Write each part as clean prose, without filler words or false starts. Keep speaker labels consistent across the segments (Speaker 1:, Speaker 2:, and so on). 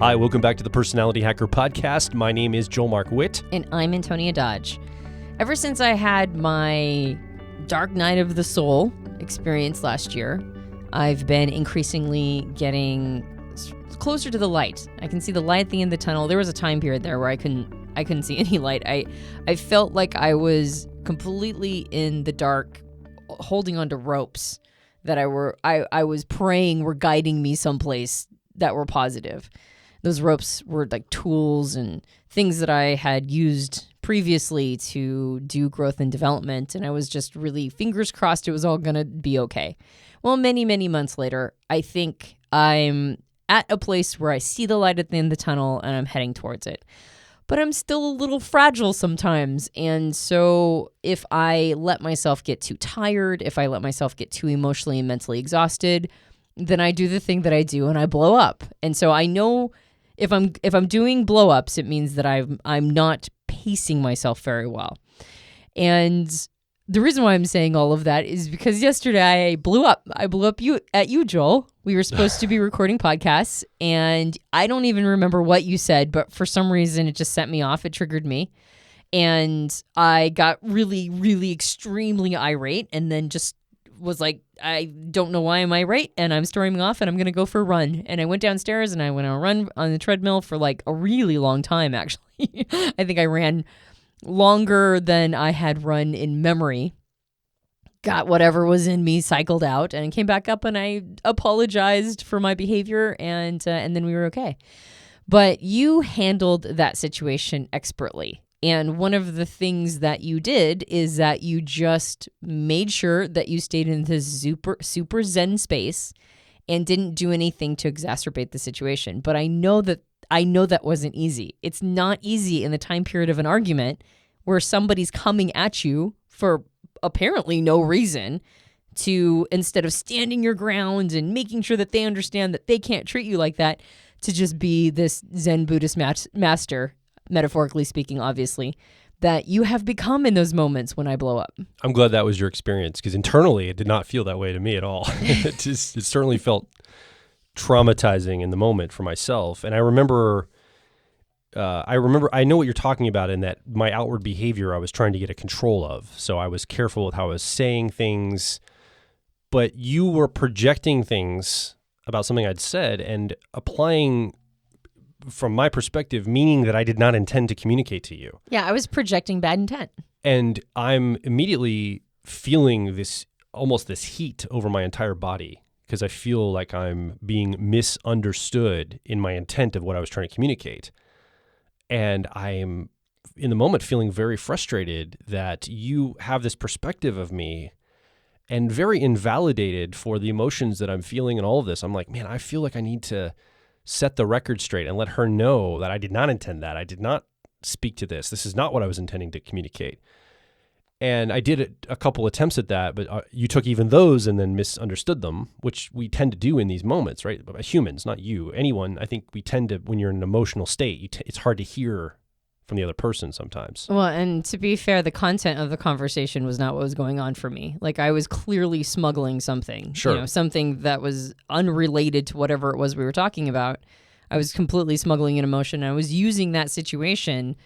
Speaker 1: Hi, welcome back to the Personality Hacker Podcast. My name is Joel Mark Witt.
Speaker 2: And I'm Antonia Dodge. Ever since I had my dark night of the soul experience last year, I've been increasingly getting closer to the light. I can see the light at the end of the tunnel. There was a time period there where I couldn't see any light. I felt like I was completely in the dark, holding onto ropes that I was praying were guiding me someplace that were positive. Those ropes were like tools and things that I had used previously to do growth and development, and I was just really fingers crossed it was all going to be okay. Well, many, many months later, I think I'm at a place where I see the light at the end of the tunnel and I'm heading towards it. But I'm still a little fragile sometimes, and so if I let myself get too tired, if I let myself get too emotionally and mentally exhausted, then I do the thing that I do and I blow up. And so I know if I'm doing blow-ups, it means that I'm not pacing myself very well. And the reason why I'm saying all of that is because yesterday I blew up. I blew up at you, Joel. We were supposed to be recording podcasts, and I don't even remember what you said, but for some reason it just set me off. It triggered me. And I got really, really extremely irate, and then just was like, I don't know why I'm irate, and I'm storming off, and I'm going to go for a run. And I went downstairs, and I went on a run on the treadmill for like a really long time, actually. I think I ran longer than I had run in memory. Got whatever was in me cycled out, and came back up, and I apologized for my behavior, and then we were okay. But you handled that situation expertly. And one of the things that you did is that you just made sure that you stayed in this super zen space and didn't do anything to exacerbate the situation. But I know that wasn't easy. It's not easy in the time period of an argument where somebody's coming at you for apparently no reason to, instead of standing your ground and making sure that they understand that they can't treat you like that, to just be this Zen Buddhist master, metaphorically speaking, obviously, that you have become in those moments when I blow up.
Speaker 1: I'm glad that was your experience, because internally it did not feel that way to me at all. It certainly felt traumatizing in the moment for myself. And I know what you're talking about, in that my outward behavior I was trying to get a control of. So I was careful with how I was saying things, but you were projecting things about something I'd said and applying, from my perspective, meaning that I did not intend to communicate to you.
Speaker 2: Yeah, I was projecting bad intent.
Speaker 1: And I'm immediately feeling this heat over my entire body, because I feel like I'm being misunderstood in my intent of what I was trying to communicate. And I am, in the moment, feeling very frustrated that you have this perspective of me and very invalidated for the emotions that I'm feeling and all of this. I'm like, man, I feel like I need to set the record straight and let her know that I did not intend that. I did not speak to this. This is not what I was intending to communicate. And I did a couple attempts at that, but you took even those and then misunderstood them, which we tend to do in these moments, right? Humans, not you. Anyone, I think we tend to, when you're in an emotional state, it's hard to hear from the other person sometimes.
Speaker 2: Well, and to be fair, the content of the conversation was not what was going on for me. Like, I was clearly smuggling something.
Speaker 1: Sure.
Speaker 2: Something that was unrelated to whatever it was we were talking about. I was completely smuggling an emotion. I was using that situation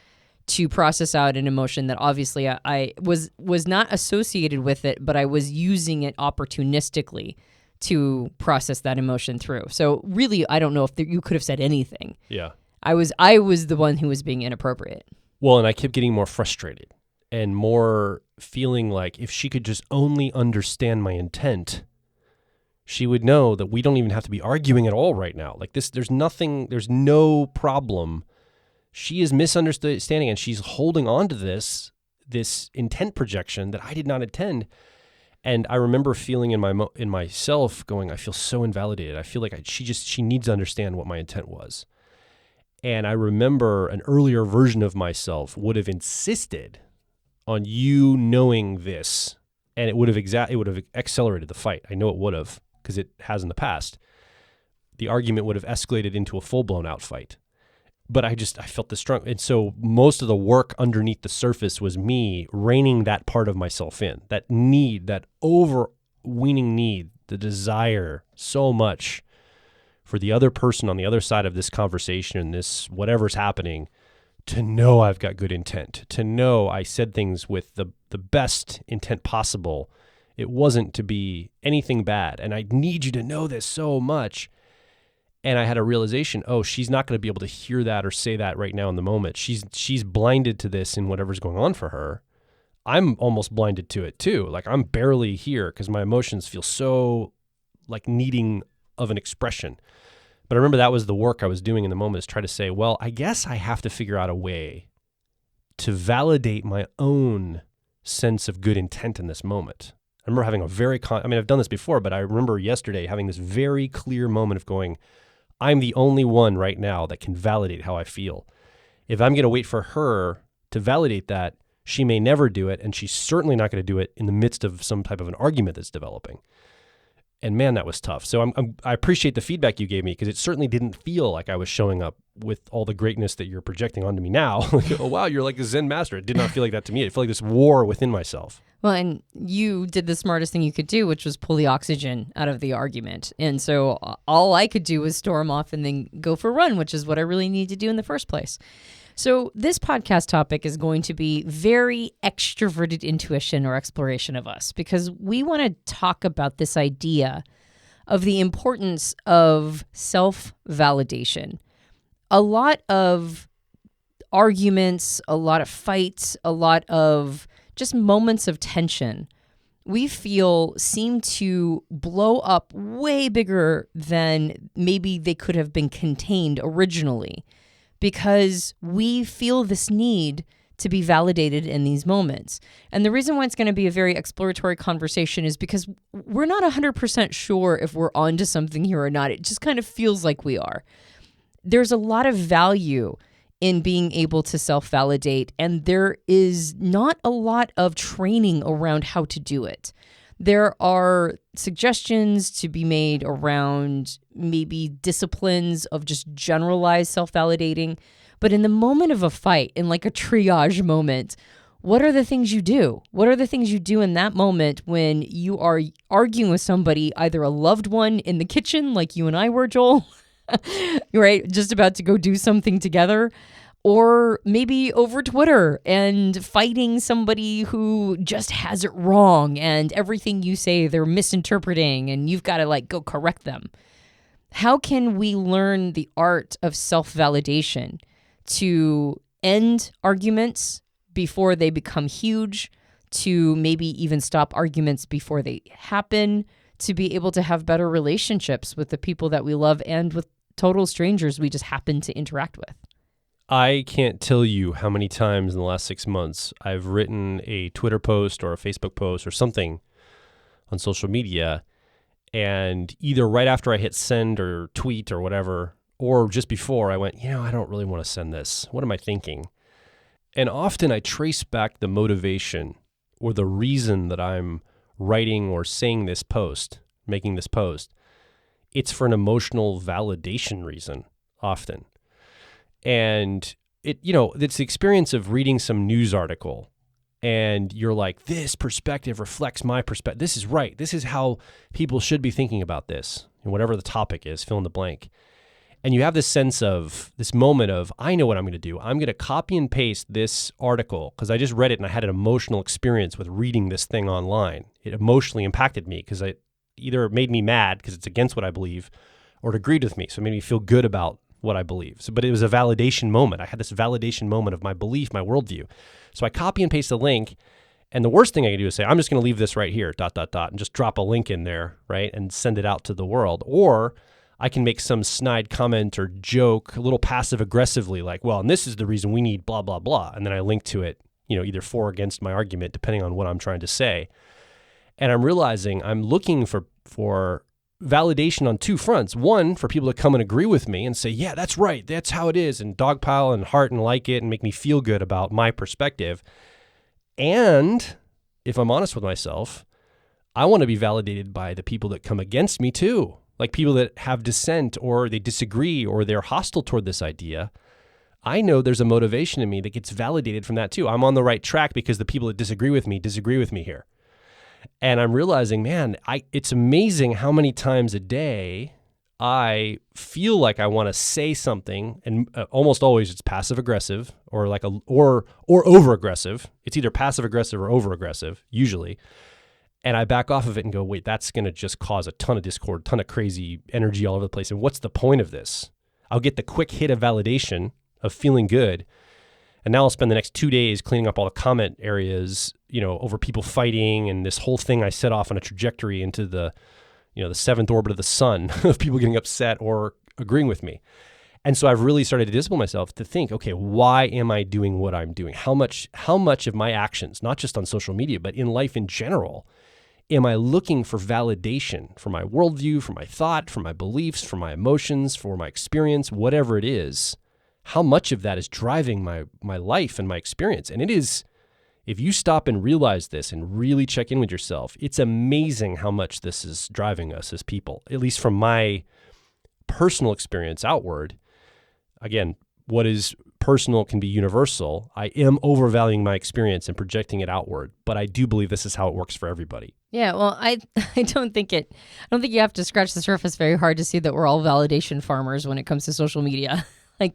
Speaker 2: to process out an emotion that obviously I was not associated with it, but I was using it opportunistically to process that emotion through. So really, I don't know if you could have said anything.
Speaker 1: Yeah.
Speaker 2: I was the one who was being inappropriate.
Speaker 1: Well, and I kept getting more frustrated and more feeling like if she could just only understand my intent, she would know that we don't even have to be arguing at all right now. Like this, there's no problem. She is misunderstanding, and she's holding on to this intent projection that I did not intend. And I remember feeling in myself going, I feel so invalidated. I feel like she needs to understand what my intent was. And I remember an earlier version of myself would have insisted on you knowing this, and it would have accelerated the fight. I know it would have, because it has in the past. The argument would have escalated into a full-blown out fight. But I felt the strong, and so most of the work underneath the surface was me reining that part of myself in, that need, that overweening need, the desire so much for the other person on the other side of this conversation, this whatever's happening, to know I've got good intent, to know I said things with the best intent possible. It wasn't to be anything bad. And I need you to know this so much. And I had a realization, oh, she's not going to be able to hear that or say that right now in the moment. She's blinded to this in whatever's going on for her. I'm almost blinded to it too. Like I'm barely here because my emotions feel so like needing of an expression. But I remember that was the work I was doing in the moment, is try to say, well, I guess I have to figure out a way to validate my own sense of good intent in this moment. I remember having I've done this before, but I remember yesterday having this very clear moment of going, I'm the only one right now that can validate how I feel. If I'm going to wait for her to validate that, she may never do it, and she's certainly not going to do it in the midst of some type of an argument that's developing. And man, that was tough. So I appreciate the feedback you gave me, because it certainly didn't feel like I was showing up with all the greatness that you're projecting onto me now. Like, oh, wow, you're like a Zen master. It did not feel like that to me. It felt like this war within myself.
Speaker 2: Well, and you did the smartest thing you could do, which was pull the oxygen out of the argument. And so all I could do was storm off and then go for a run, which is what I really need to do in the first place. So this podcast topic is going to be very extroverted intuition or exploration of us, because we want to talk about this idea of the importance of self-validation. A lot of arguments, a lot of fights, a lot of just moments of tension we feel seem to blow up way bigger than maybe they could have been contained originally, because we feel this need to be validated in these moments. And the reason why it's going to be a very exploratory conversation is because we're not 100% sure if we're onto something here or not. It just kind of feels like we are. There's a lot of value in being able to self-validate, and there is not a lot of training around how to do it. There are suggestions to be made around maybe disciplines of just generalized self-validating, but in the moment of a fight, in like a triage moment, what are the things you do? What are the things you do in that moment when you are arguing with somebody, either a loved one in the kitchen, like you and I were, Joel, right? Just about to go do something together, or maybe over Twitter and fighting somebody who just has it wrong and everything you say they're misinterpreting and you've got to like go correct them. How can we learn the art of self-validation to end arguments before they become huge, to maybe even stop arguments before they happen, to be able to have better relationships with the people that we love and with total strangers we just happen to interact with?
Speaker 1: I can't tell you how many times in the last 6 months I've written a Twitter post or a Facebook post or something on social media, and either right after I hit send or tweet or whatever, or just before, I went, I don't really want to send this. What am I thinking? And often I trace back the motivation or the reason that I'm writing or saying this post, making this post. It's for an emotional validation reason, often. And it's the experience of reading some news article and you're like, this perspective reflects my perspective. This is right. This is how people should be thinking about this, and whatever the topic is, fill in the blank. And you have this sense of this moment of, I know what I'm going to do. I'm going to copy and paste this article because I just read it and I had an emotional experience with reading this thing online. It emotionally impacted me because it either made me mad because it's against what I believe, or it agreed with me. So it made me feel good about what I believe. But it was a validation moment. I had this validation moment of my belief, my worldview. So I copy and paste the link. And the worst thing I can do is say, I'm just going to leave this right here, ... and just drop a link in there, right? And send it out to the world. Or I can make some snide comment or joke a little passive aggressively, like, well, and this is the reason we need blah, blah, blah. And then I link to it, either for or against my argument, depending on what I'm trying to say. And I'm realizing I'm looking for validation on two fronts. One, for people to come and agree with me and say, yeah, that's right, that's how it is, and dogpile and heart and like it and make me feel good about my perspective. And if I'm honest with myself, I want to be validated by the people that come against me too, like people that have dissent or they disagree or they're hostile toward this idea. I know there's a motivation in me that gets validated from that too. I'm on the right track because the people that disagree with me here. And I'm realizing, man, it's amazing how many times a day I feel like I want to say something, and almost always it's passive aggressive or or over aggressive. It's either passive aggressive or over aggressive usually. And I back off of it and go, wait, that's going to just cause a ton of discord, ton of crazy energy all over the place. And what's the point of this? I'll get the quick hit of validation of feeling good. And now I'll spend the next 2 days cleaning up all the comment areas, over people fighting and this whole thing I set off on a trajectory into the seventh orbit of the sun of people getting upset or agreeing with me. And so I've really started to discipline myself to think, okay, why am I doing what I'm doing? How much of my actions, not just on social media, but in life in general, am I looking for validation for my worldview, for my thought, for my beliefs, for my emotions, for my experience, whatever it is? How much of that is driving my life and my experience? And it is, if you stop and realize this and really check in with yourself, it's amazing how much this is driving us as people, at least from my personal experience outward. Again, what is personal can be universal. I am overvaluing my experience and projecting it outward, but I do believe this is how it works for everybody.
Speaker 2: Yeah, well, I don't think you have to scratch the surface very hard to see that we're all validation farmers when it comes to social media.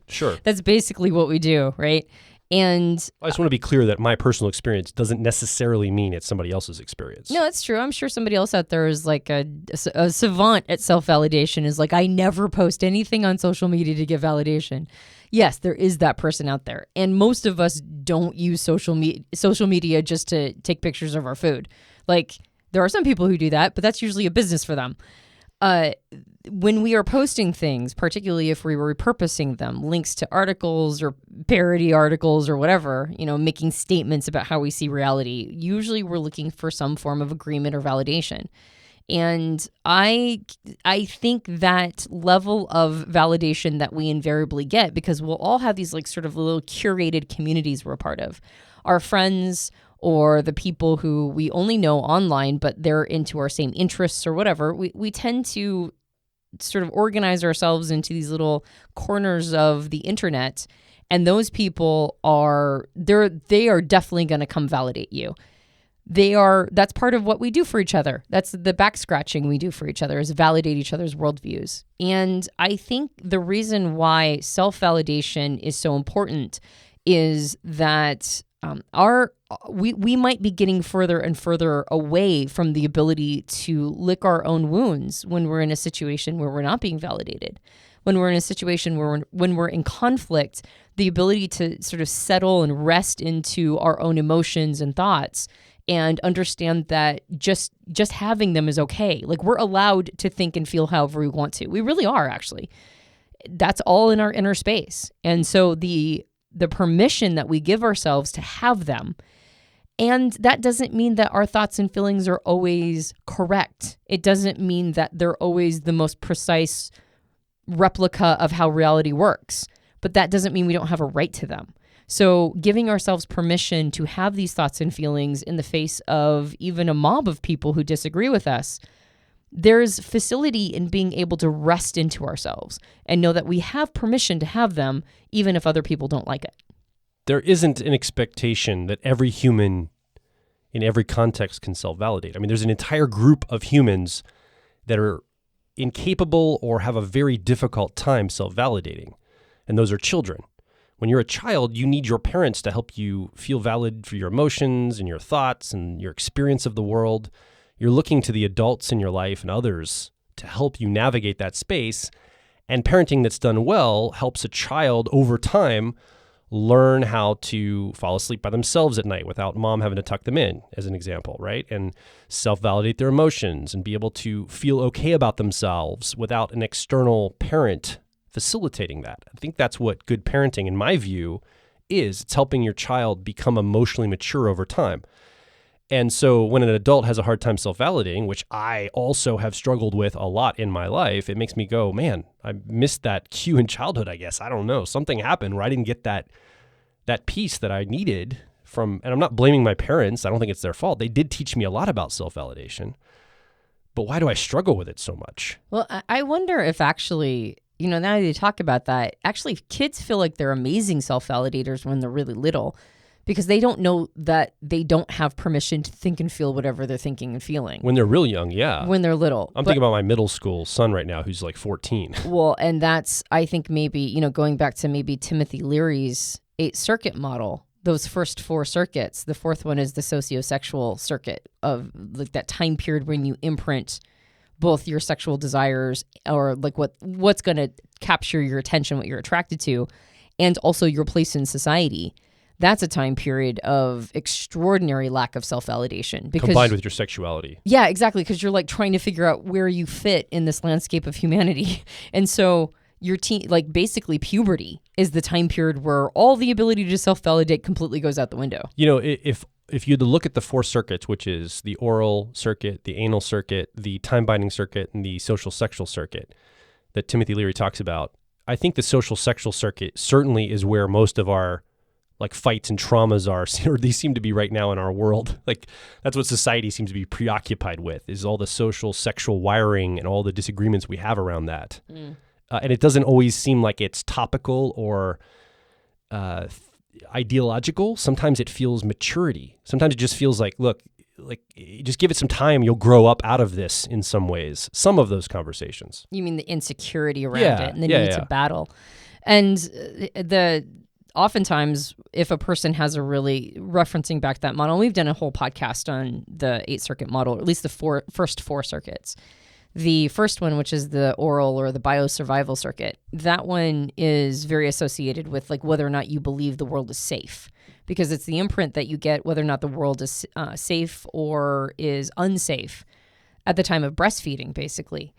Speaker 1: Sure.
Speaker 2: That's basically what we do, right? And
Speaker 1: I just want to be clear that my personal experience doesn't necessarily mean it's somebody else's experience.
Speaker 2: No, that's true. I'm sure somebody else out there is like a savant at self-validation, is like, I never post anything on social media to get validation. Yes, there is that person out there. And most of us don't use social media just to take pictures of our food. Like, there are some people who do that, but that's usually a business for them. When we are posting things, particularly if we were repurposing them, links to articles or parody articles or whatever, making statements about how we see reality, usually we're looking for some form of agreement or validation. And I think that level of validation that we invariably get, because we'll all have these like sort of little curated communities we're a part of. Our friends or the people who we only know online, but they're into our same interests or whatever, we tend to sort of organize ourselves into these little corners of the internet. And those people they are definitely going to come validate you. That's part of what we do for each other. That's the back scratching we do for each other, is validate each other's worldviews. And I think the reason why self-validation is so important is that we might be getting further and further away from the ability to lick our own wounds when we're in a situation where we're not being validated. When we're in a situation where when we're in conflict, the ability to sort of settle and rest into our own emotions and thoughts and understand that just having them is okay. Like, we're allowed to think and feel however we want to. We really are, actually. That's all in our inner space. And so the permission that we give ourselves to have them. And that doesn't mean that our thoughts and feelings are always correct. It doesn't mean that they're always the most precise replica of how reality works. But that doesn't mean we don't have a right to them. So giving ourselves permission to have these thoughts and feelings in the face of even a mob of people who disagree with us, there's facility in being able to rest into ourselves and know that we have permission to have them, even if other people don't like it.
Speaker 1: There isn't an expectation that every human in every context can self-validate. I mean, there's an entire group of humans that are incapable or have a very difficult time self-validating, and those are children. When you're a child, you need your parents to help you feel valid for your emotions and your thoughts and your experience of the world. You're looking to the adults in your life and others to help you navigate that space. And parenting that's done well helps a child over time learn how to fall asleep by themselves at night without mom having to tuck them in, as an example, right? And self-validate their emotions and be able to feel okay about themselves without an external parent facilitating that. I think that's what good parenting, in my view, is. It's helping your child become emotionally mature over time. And so when an adult has a hard time self-validating, which I also have struggled with a lot in my life, it makes me go, man, I missed that cue in childhood, I guess. I don't know. Something happened where I didn't get that piece that I needed from, and I'm not blaming my parents. I don't think it's their fault. They did teach me a lot about self-validation. But why do I struggle with it so much?
Speaker 2: Well, I wonder if actually, now that you talk about that, actually kids feel like they're amazing self-validators when they're really little. because they don't know that they don't have permission to think and feel whatever they're thinking and feeling.
Speaker 1: When they're real young, yeah.
Speaker 2: When they're little.
Speaker 1: I'm thinking about my middle school son right now who's like 14.
Speaker 2: Well, and that's, I think maybe, going back to maybe Timothy Leary's 8-circuit model, those first 4 circuits, the fourth one is the sociosexual circuit of like that time period when you imprint both your sexual desires or like what's going to capture your attention, what you're attracted to, and also your place in society. That's a time period of extraordinary lack of self-validation.
Speaker 1: Combined with your sexuality.
Speaker 2: Yeah, exactly, because you're like trying to figure out where you fit in this landscape of humanity. And so your like basically puberty is the time period where all the ability to self-validate completely goes out the window.
Speaker 1: If you look at the 4 circuits, which is the oral circuit, the anal circuit, the time-binding circuit, and the social sexual circuit that Timothy Leary talks about, I think the social sexual circuit certainly is where most of our like fights and traumas are, or they seem to be right now in our world. Like that's what society seems to be preoccupied with, is all the social sexual wiring and all the disagreements we have around that. And it doesn't always seem like it's topical or ideological. Sometimes it feels maturity. Sometimes it just feels like, look, like just give it some time, you'll grow up out of this in some ways. Some of those conversations.
Speaker 2: You mean the insecurity around it and the need to battle. And oftentimes, if a person has a really, referencing back to that model, we've done a whole podcast on the 8-circuit model, or at least the first 4 circuits. The first one, which is the oral or the biosurvival circuit, that one is very associated with like whether or not you believe the world is safe, because it's the imprint that you get whether or not the world is safe or is unsafe at the time of breastfeeding, basically.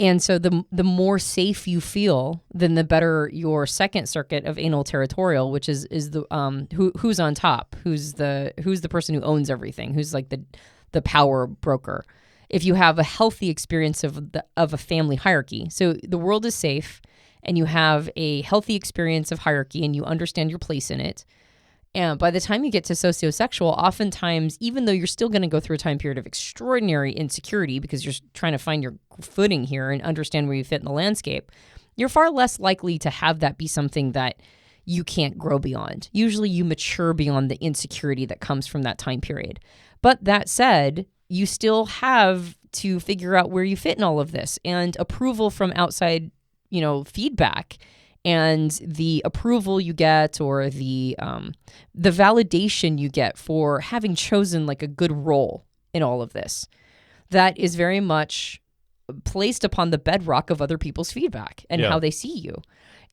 Speaker 2: And so the more safe you feel, then the better your second circuit of anal territorial, which is the who's on top, who's the person who owns everything, who's like the power broker. If you have a healthy experience of a family hierarchy, so the world is safe, and you have a healthy experience of hierarchy, and you understand your place in it. And by the time you get to sociosexual, oftentimes, even though you're still going to go through a time period of extraordinary insecurity because you're trying to find your footing here and understand where you fit in the landscape, you're far less likely to have that be something that you can't grow beyond. Usually you mature beyond the insecurity that comes from that time period. But that said, you still have to figure out where you fit in all of this, and approval from outside, feedback, and the approval you get, or the validation you get for having chosen like a good role in all of this, that is very much placed upon the bedrock of other people's feedback and how they see you.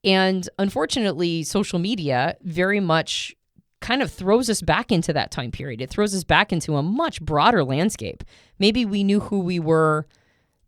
Speaker 2: And unfortunately, social media very much kind of throws us back into that time period. It throws us back into a much broader landscape. Maybe we knew who we were,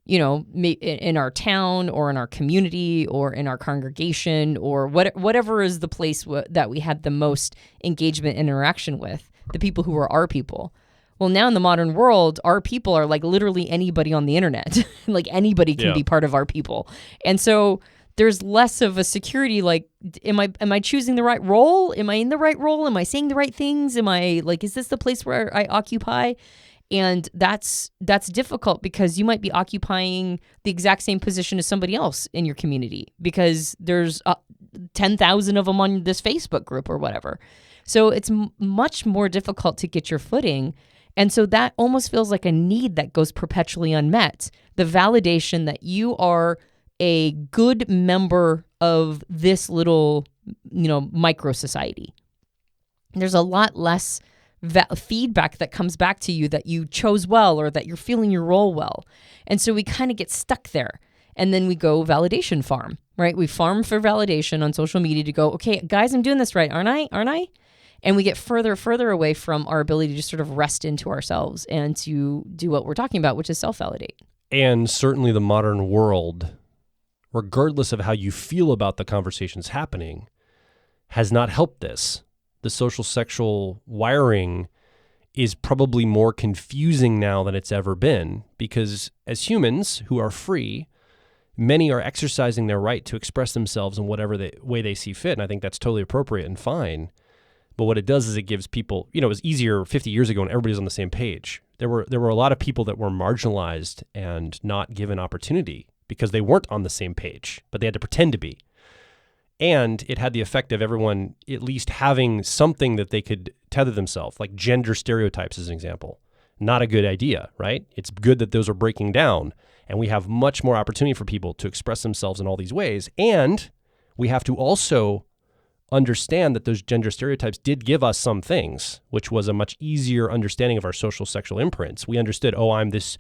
Speaker 2: in our town or in our community or in our congregation or whatever is the place that we had the most engagement and interaction with, the people who were our people. Well, now in the modern world, our people are like literally anybody on the internet. Like anybody can be part of our people. And so there's less of a security, like, am I choosing the right role? Am I in the right role? Am I saying the right things? Am I like, is this the place where I occupy? And that's difficult because you might be occupying the exact same position as somebody else in your community because there's 10,000 of them on this Facebook group or whatever. So it's much more difficult to get your footing. And so that almost feels like a need that goes perpetually unmet. The validation that you are a good member of this little, micro society. There's a lot less feedback that comes back to you that you chose well or that you're feeling your role well. And so we kind of get stuck there. And then we go validation farm, right? We farm for validation on social media to go, okay, guys, I'm doing this right, aren't I? And we get further away from our ability to sort of rest into ourselves and to do what we're talking about, which is self-validate.
Speaker 1: And certainly the modern world, regardless of how you feel about the conversations happening, has not helped this. The social sexual wiring is probably more confusing now than it's ever been because as humans who are free, many are exercising their right to express themselves in whatever way they see fit. And I think that's totally appropriate and fine. But what it does is it gives people, it was easier 50 years ago when everybody's on the same page. There were a lot of people that were marginalized and not given opportunity because they weren't on the same page, but they had to pretend to be. And it had the effect of everyone at least having something that they could tether themselves, like gender stereotypes as an example. Not a good idea, right? It's good that those are breaking down, and we have much more opportunity for people to express themselves in all these ways. And we have to also understand that those gender stereotypes did give us some things, which was a much easier understanding of our social sexual imprints. We understood, oh, I'm this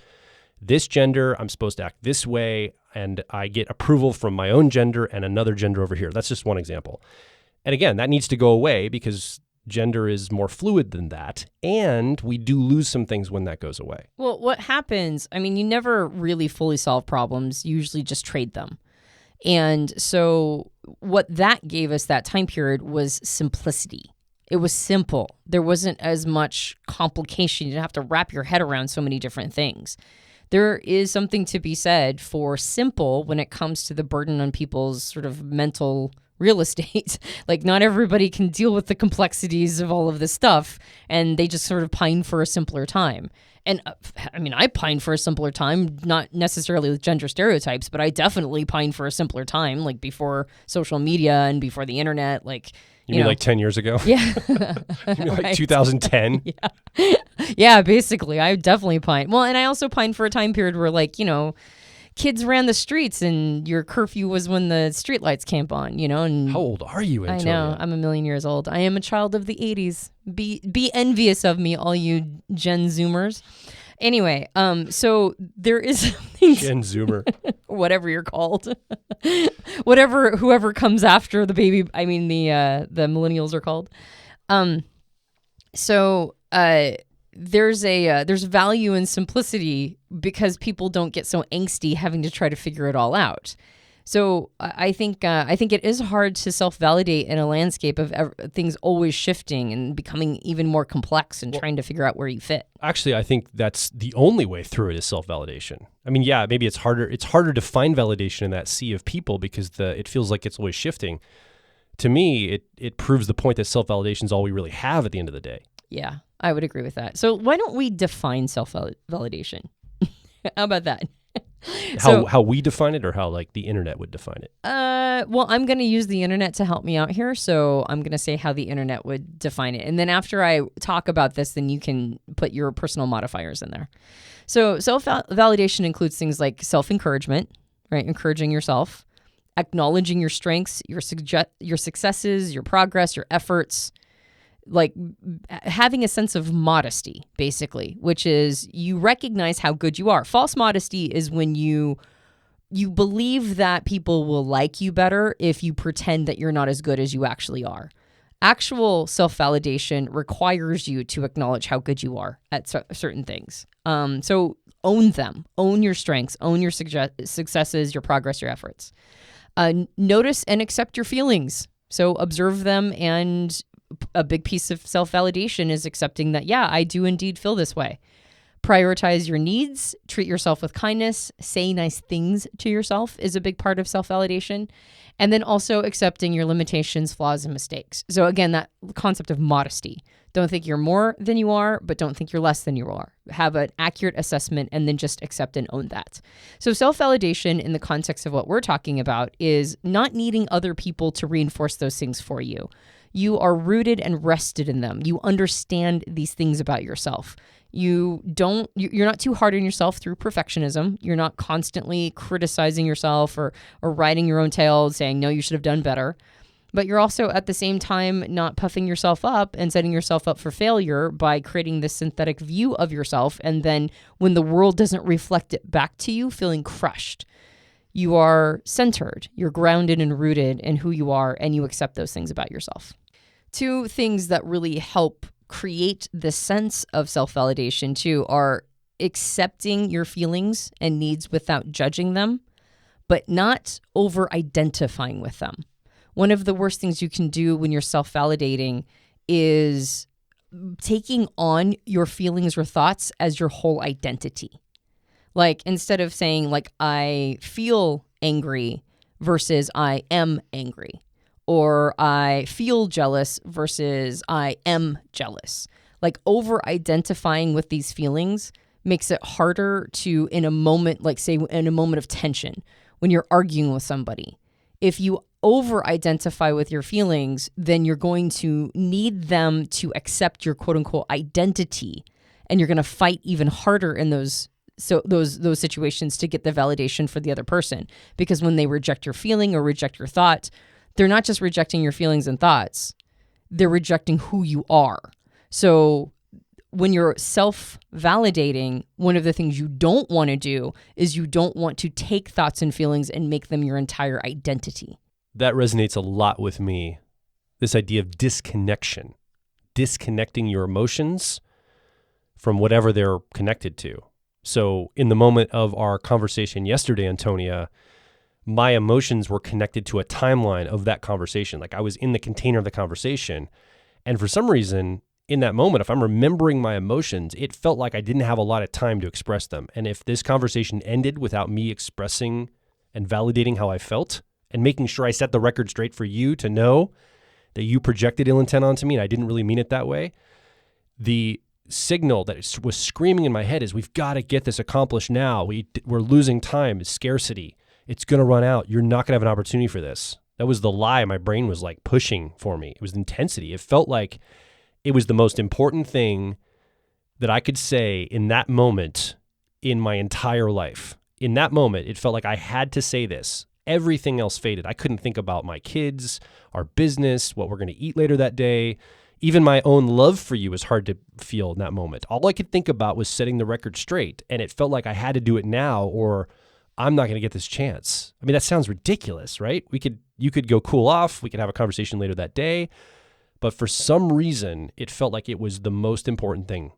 Speaker 1: gender, I'm supposed to act this way, and I get approval from my own gender and another gender over here. That's just one example. And again, that needs to go away because gender is more fluid than that, and we do lose some things when that goes away.
Speaker 2: Well, what happens, I mean, you never really fully solve problems, you usually just trade them. And so what that gave us that time period was simplicity. It was simple. There wasn't as much complication. You didn't have to wrap your head around so many different things. There is something to be said for simple when it comes to the burden on people's sort of mental real estate. Like, not everybody can deal with the complexities of all of this stuff, and they just sort of pine for a simpler time. And I mean, I pine for a simpler time, not necessarily with gender stereotypes, but I definitely pine for a simpler time, like before social media and before the internet. Like,
Speaker 1: you mean like 10 years ago?
Speaker 2: Yeah.
Speaker 1: You mean like 2010?
Speaker 2: Yeah. Yeah, basically. I definitely pine. Well, and I also pine for a time period where, like, kids ran the streets and your curfew was when the streetlights came on, And
Speaker 1: how old are you, Antonia?
Speaker 2: I know. I'm a million years old. I am a child of the 80s. Be envious of me, all you Gen Zoomers. Anyway, so there is something...
Speaker 1: Gen Zoomer.
Speaker 2: Whatever you're called. Whoever comes after the baby, I mean the millennials are called. There's value in simplicity because people don't get so angsty having to try to figure it all out. So I think it is hard to self-validate in a landscape of things always shifting and becoming even more complex and trying to figure out where you fit.
Speaker 1: Actually, I think that's the only way through it is self-validation. I mean, yeah, maybe it's harder. It's harder to find validation in that sea of people because it feels like it's always shifting. To me, it proves the point that self-validation is all we really have at the end of the day.
Speaker 2: Yeah, I would agree with that. So why don't we define self-validation? How about that?
Speaker 1: How we define it, or how like the internet would define it?
Speaker 2: Well, I'm going to use the internet to help me out here, so I'm going to say how the internet would define it. And then after I talk about this, then you can put your personal modifiers in there. So self-validation includes things like self-encouragement, right? Encouraging yourself, acknowledging your strengths, your successes, your progress, your efforts, like having a sense of modesty, basically, which is you recognize how good you are. False modesty is when you believe that people will like you better if you pretend that you're not as good as you actually are. Actual self-validation requires you to acknowledge how good you are at certain things. So own them, own your strengths, own your successes, your progress, your efforts. Notice and accept your feelings. So observe them, and a big piece of self-validation is accepting that, yeah, I do indeed feel this way. Prioritize your needs, treat yourself with kindness, say nice things to yourself is a big part of self-validation. And then also accepting your limitations, flaws, and mistakes. So again, that concept of modesty. Don't think you're more than you are, but don't think you're less than you are. Have an accurate assessment and then just accept and own that. So self-validation in the context of what we're talking about is not needing other people to reinforce those things for you. You are rooted and rested in them. You understand these things about yourself. You're not too hard on yourself through perfectionism. You're not constantly criticizing yourself or writing your own tale saying, no, you should have done better. But you're also at the same time not puffing yourself up and setting yourself up for failure by creating this synthetic view of yourself. And then when the world doesn't reflect it back to you, feeling crushed. You are centered, you're grounded and rooted in who you are, and you accept those things about yourself. Two things that really help create this sense of self-validation too are accepting your feelings and needs without judging them, but not over-identifying with them. One of the worst things you can do when you're self-validating is taking on your feelings or thoughts as your whole identity. Like, instead of saying, like, I feel angry versus I am angry, or I feel jealous versus I am jealous. Like, over-identifying with these feelings makes it harder to, in a moment, like, say, in a moment of tension, when you're arguing with somebody. If you over-identify with your feelings, then you're going to need them to accept your quote-unquote identity, and you're going to fight even harder in those situations to get the validation for the other person. Because when they reject your feeling or reject your thought, they're not just rejecting your feelings and thoughts, they're rejecting who you are. So when you're self-validating, one of the things you don't want to do is you don't want to take thoughts and feelings and make them your entire identity.
Speaker 1: That resonates a lot with me. This idea of disconnection, disconnecting your emotions from whatever they're connected to. So in the moment of our conversation yesterday, Antonia, my emotions were connected to a timeline of that conversation. Like I was in the container of the conversation. And for some reason, in that moment, if I'm remembering my emotions, it felt like I didn't have a lot of time to express them. And if this conversation ended without me expressing and validating how I felt and making sure I set the record straight for you to know that you projected ill intent onto me and I didn't really mean it that way, the signal that was screaming in my head is, we've got to get this accomplished now. We're losing time. It's scarcity. It's going to run out. You're not going to have an opportunity for this. That was the lie my brain was like pushing for me. It was intensity. It felt like it was the most important thing that I could say in that moment in my entire life. In that moment, it felt like I had to say this. Everything else faded. I couldn't think about my kids, our business, what we're going to eat later that day. Even my own love for you was hard to feel in that moment. All I could think about was setting the record straight. And it felt like I had to do it now or I'm not going to get this chance. I mean, that sounds ridiculous, right? You could go cool off. We could have a conversation later that day. But for some reason, it felt like it was the most important thing.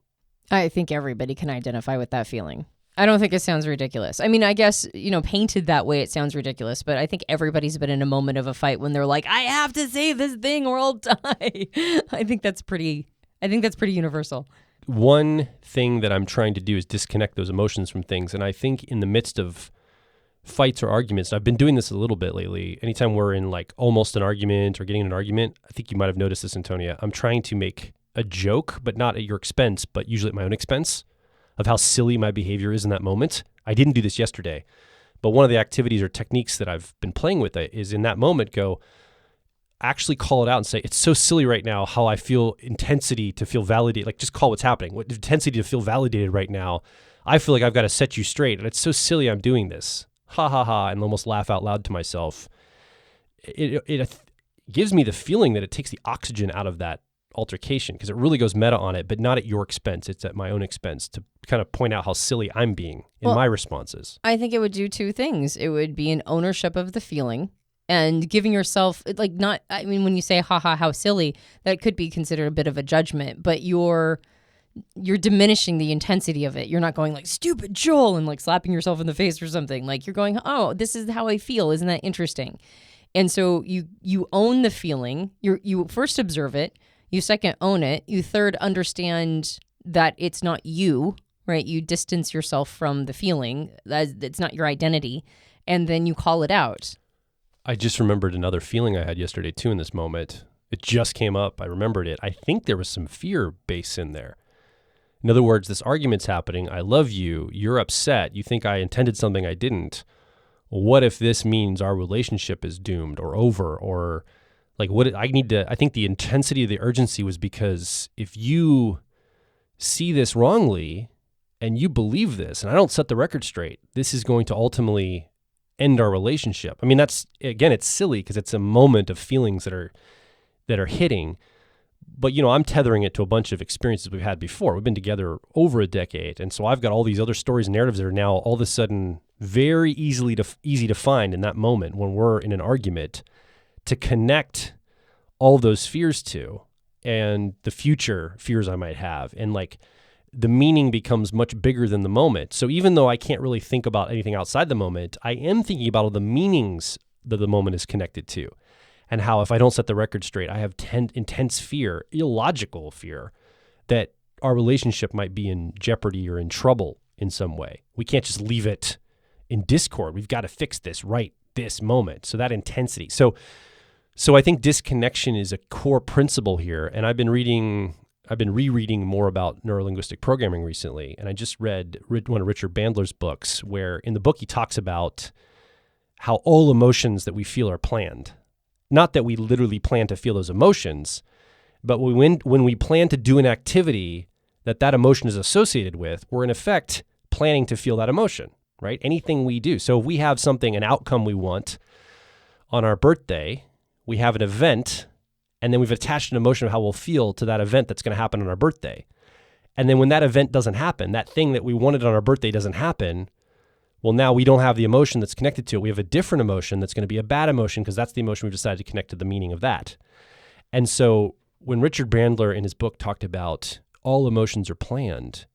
Speaker 2: I think everybody can identify with that feeling. I don't think it sounds ridiculous. I mean, I guess, painted that way, it sounds ridiculous, but I think everybody's been in a moment of a fight when they're like, I have to say this thing or I'll die. I think that's pretty universal.
Speaker 1: One thing that I'm trying to do is disconnect those emotions from things. And I think in the midst of fights or arguments, I've been doing this a little bit lately. Anytime we're in like almost an argument or getting in an argument, I think you might have noticed this, Antonia, I'm trying to make a joke, but not at your expense, but usually at my own expense, of how silly my behavior is in that moment. I didn't do this yesterday, but one of the activities or techniques that I've been playing with it is in that moment actually call it out and say, it's so silly right now how I feel intensity to feel validated. Like just call what's happening. What intensity to feel validated right now. I feel like I've got to set you straight and it's so silly I'm doing this. Ha ha ha, and almost laugh out loud to myself. It gives me the feeling that it takes the oxygen out of that altercation because it really goes meta on it, but not at your expense. It's at my own expense to kind of point out how silly I'm being in my responses.
Speaker 2: I think it would do two things. It would be an ownership of the feeling and giving yourself when you say, haha, how silly, that could be considered a bit of a judgment, but you're diminishing the intensity of it. You're not going like, stupid Joel, and like slapping yourself in the face or something. Like you're going, oh, this is how I feel. Isn't that interesting? And so you own the feeling. You first observe it. You second own it. You third understand that it's not you, right? You distance yourself from the feeling. It's not your identity. And then you call it out.
Speaker 1: I just remembered another feeling I had yesterday too in this moment. It just came up. I remembered it. I think there was some fear base in there. In other words, this argument's happening. I love you. You're upset. You think I intended something I didn't. What if this means our relationship is doomed or over or like what I think the intensity of the urgency was because if you see this wrongly and you believe this and I don't set the record straight, this is going to ultimately end our relationship. I mean, it's silly because it's a moment of feelings that are hitting. But, I'm tethering it to a bunch of experiences we've had before. We've been together over a decade. And so I've got all these other stories and narratives that are now all of a sudden very easy to find in that moment when we're in an argument to connect all those fears to and the future fears I might have. And like the meaning becomes much bigger than the moment. So even though I can't really think about anything outside the moment, I am thinking about all the meanings that the moment is connected to. And how if I don't set the record straight, I have intense fear, illogical fear, that our relationship might be in jeopardy or in trouble in some way. We can't just leave it in discord. We've got to fix this right this moment. So that intensity. So I think disconnection is a core principle here. And I've been rereading more about neurolinguistic programming recently. And I just read one of Richard Bandler's books where in the book he talks about how all emotions that we feel are planned. not that we literally plan to feel those emotions, but when we plan to do an activity that emotion is associated with, we're in effect planning to feel that emotion, right? Anything we do. So if we have an outcome we want on our birthday, we have an event, and then we've attached an emotion of how we'll feel to that event that's going to happen on our birthday. And then when that event doesn't happen, that thing that we wanted on our birthday doesn't happen, well, now we don't have the emotion that's connected to it. We have a different emotion that's going to be a bad emotion because that's the emotion we've decided to connect to the meaning of that. And so when Richard Bandler in his book talked about all emotions are planned,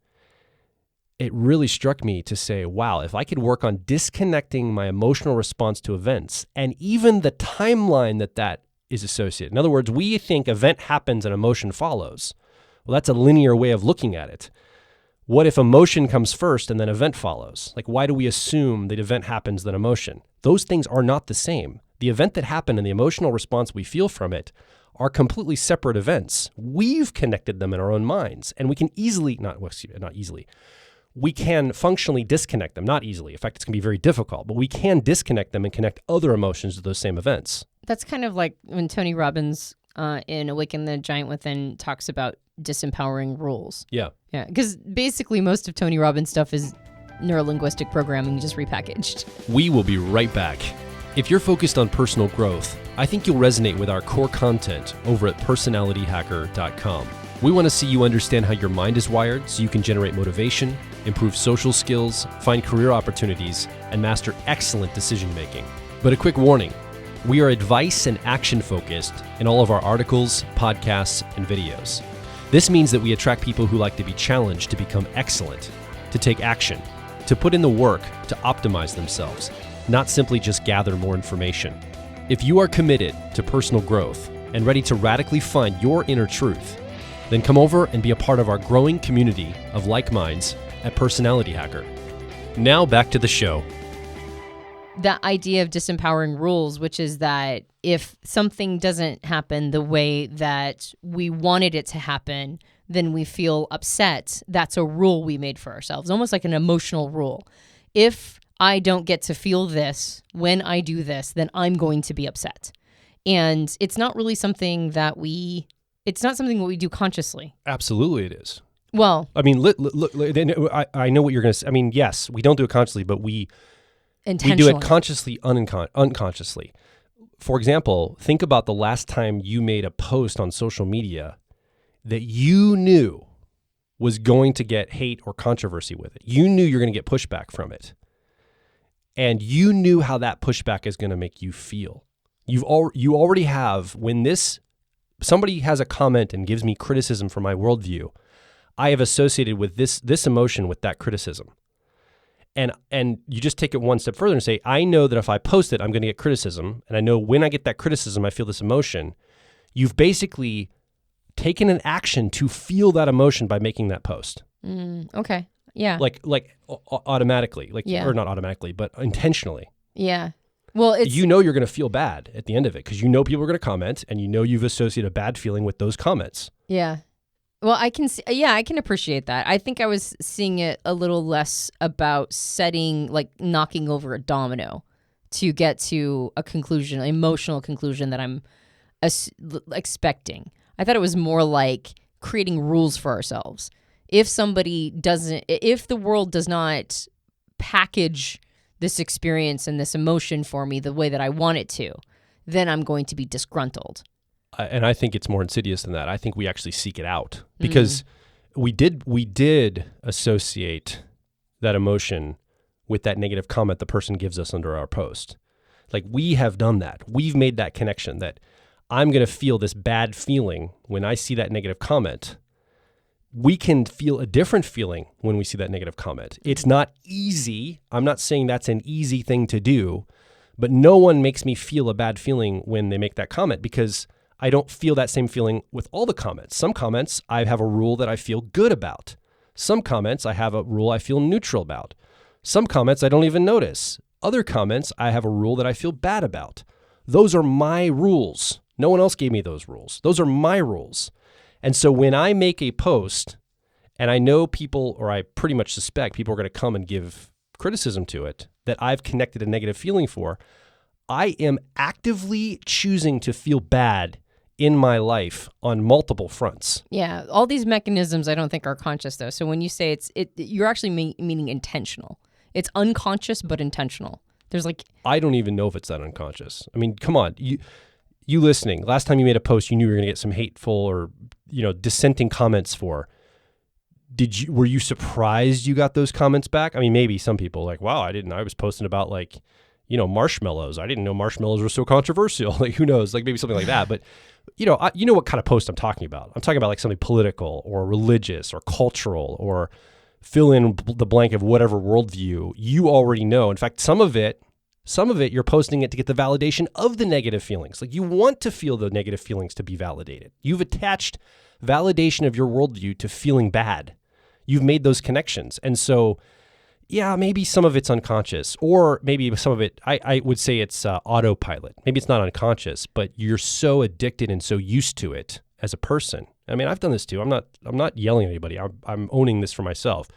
Speaker 1: it really struck me to say, wow, if I could work on disconnecting my emotional response to events and even the timeline that is associated. In other words, we think event happens and emotion follows. Well, that's a linear way of looking at it. What if emotion comes first and then event follows? Like, why do we assume that event happens then emotion? Those things are not the same. The event that happened and the emotional response we feel from it are completely separate events. We've connected them in our own minds, and we can we can functionally disconnect them, not easily. In fact, it's going to be very difficult, but we can disconnect them and connect other emotions to those same events.
Speaker 2: That's kind of like when Tony Robbins in Awaken the Giant Within talks about disempowering rules.
Speaker 1: Yeah.
Speaker 2: Yeah, because basically most of Tony Robbins' stuff is neurolinguistic programming just repackaged.
Speaker 1: We will be right back. If you're focused on personal growth, I think you'll resonate with our core content over at personalityhacker.com. We want to see you understand how your mind is wired so you can generate motivation, improve social skills, find career opportunities, and master excellent decision making. But a quick warning, we are advice and action focused in all of our articles, podcasts, and videos. This means that we attract people who like to be challenged to become excellent, to take action, to put in the work to optimize themselves, not simply just gather more information. If you are committed to personal growth and ready to radically find your inner truth, then come over and be a part of our growing community of like minds at Personality Hacker. Now back to the show.
Speaker 2: That idea of disempowering rules, which is that if something doesn't happen the way that we wanted it to happen, then we feel upset. That's a rule we made for ourselves, almost like an emotional rule. If I don't get to feel this when I do this, then I'm going to be upset. And it's not really something that we do consciously.
Speaker 1: Absolutely it is.
Speaker 2: Well,
Speaker 1: I mean, look, I know what you're going to say. I mean, yes, we don't do it consciously, but we do it consciously, unconsciously. For example, think about the last time you made a post on social media that you knew was going to get hate or controversy with it. You knew you're going to get pushback from it. And you knew how that pushback is going to make you feel. You already have, when somebody has a comment and gives me criticism for my worldview, I have associated with this emotion with that criticism. And you just take it one step further and say, I know that if I post it, I'm going to get criticism. And I know when I get that criticism, I feel this emotion. You've basically taken an action to feel that emotion by making that post.
Speaker 2: Okay. Yeah.
Speaker 1: Like automatically,
Speaker 2: yeah.
Speaker 1: Or not automatically, but intentionally.
Speaker 2: Yeah. Well,
Speaker 1: you're going to feel bad at the end of it because you know people are going to comment and you know you've associated a bad feeling with those comments.
Speaker 2: Yeah. Well, I can appreciate that. I think I was seeing it a little less about knocking over a domino to get to a conclusion, an emotional conclusion that I'm expecting. I thought it was more like creating rules for ourselves. If the world does not package this experience and this emotion for me the way that I want it to, then I'm going to be disgruntled.
Speaker 1: And I think it's more insidious than that. I think we actually seek it out because we did associate that emotion with that negative comment the person gives us under our post. Like, we have done that. We've made that connection that I'm going to feel this bad feeling when I see that negative comment. We can feel a different feeling when we see that negative comment. It's not easy. I'm not saying that's an easy thing to do, but no one makes me feel a bad feeling when they make that comment because I don't feel that same feeling with all the comments. Some comments, I have a rule that I feel good about. Some comments, I have a rule I feel neutral about. Some comments, I don't even notice. Other comments, I have a rule that I feel bad about. Those are my rules. No one else gave me those rules. Those are my rules. And so when I make a post and I know people, or I pretty much suspect people are going to come and give criticism to it that I've connected a negative feeling for, I am actively choosing to feel bad in my life on multiple fronts.
Speaker 2: Yeah, all these mechanisms I don't think are conscious though. So when you say you're actually meaning intentional. It's unconscious but intentional. There's like
Speaker 1: I don't even know if it's that unconscious. I mean, come on, you listening. Last time you made a post, you knew you were going to get some hateful or dissenting comments for. Were you surprised you got those comments back? I mean, maybe some people like, wow, I didn't. I was posting about like, marshmallows. I didn't know marshmallows were so controversial. Like, who knows? Like maybe something like that. But you know what kind of post I'm talking about. I'm talking about like something political or religious or cultural or fill in the blank of whatever worldview you already know. In fact, some of it you're posting it to get the validation of the negative feelings. Like you want to feel the negative feelings to be validated. You've attached validation of your worldview to feeling bad. You've made those connections. And so, yeah, maybe some of it's unconscious, or maybe some of it, I would say it's autopilot. Maybe it's not unconscious, but you're so addicted and so used to it as a person. I mean, I've done this too. I'm not yelling at anybody. I'm owning this for myself.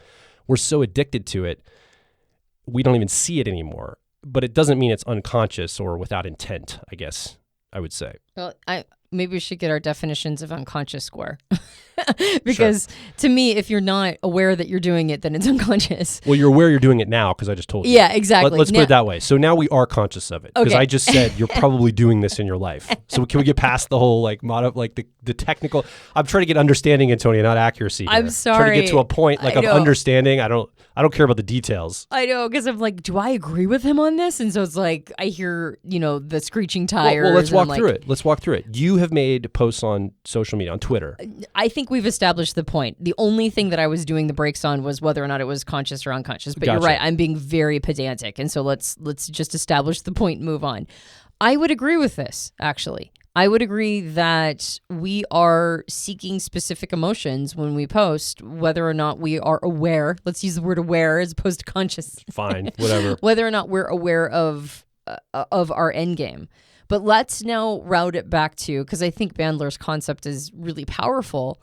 Speaker 1: We're so addicted to it, we don't even see it anymore. But it doesn't mean it's unconscious or without intent, I guess I would say.
Speaker 2: Well, maybe we should get our definitions of unconscious score. Because to me, if you're not aware that you're doing it, then it's unconscious.
Speaker 1: Well, you're aware you're doing it now because I just told you.
Speaker 2: Yeah, exactly.
Speaker 1: Let's put it that way. So now we are conscious of it because I just said you're probably doing this in your life. So can we get past the whole like the technical? I'm trying to get understanding, Antonia, not accuracy here.
Speaker 2: I'm sorry.
Speaker 1: Trying to get to a point like of understanding. I don't care about the details.
Speaker 2: I know, because I'm like, do I agree with him on this? And so it's like I hear the screeching tires.
Speaker 1: Well, let's walk through it. Let's walk through it. You have made posts on social media, on Twitter.
Speaker 2: I think we've established the point. The only thing that I was doing the breaks on was whether or not it was conscious or unconscious. But You're right. I'm being very pedantic. And so let's just establish the point and move on. I would agree with this, actually. I would agree that we are seeking specific emotions when we post, whether or not we are aware. Let's use the word aware as opposed to conscious.
Speaker 1: Fine, whatever.
Speaker 2: Whether or not we're aware of our end game. But let's now route it back to, because I think Bandler's concept is really powerful.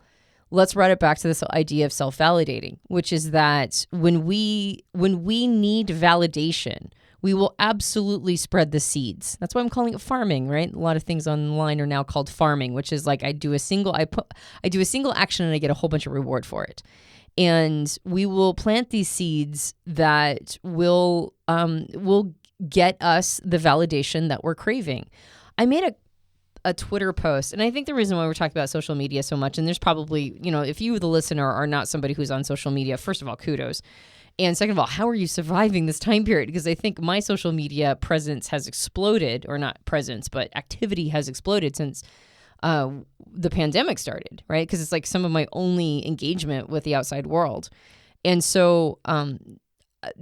Speaker 2: Let's route it back to this idea of self-validating, which is that when we need validation, we will absolutely spread the seeds. That's why I'm calling it farming, right? A lot of things online are now called farming, which is like I do a single action and I get a whole bunch of reward for it. And we will plant these seeds that will get us the validation that we're craving. I made a Twitter post, and I think the reason why we're talking about social media so much, and there's probably, if you, the listener, are not somebody who's on social media, first of all, kudos. And second of all, how are you surviving this time period? Because I think my social media presence has exploded, or not presence, but activity has exploded since the pandemic started, right? Because it's like some of my only engagement with the outside world. And so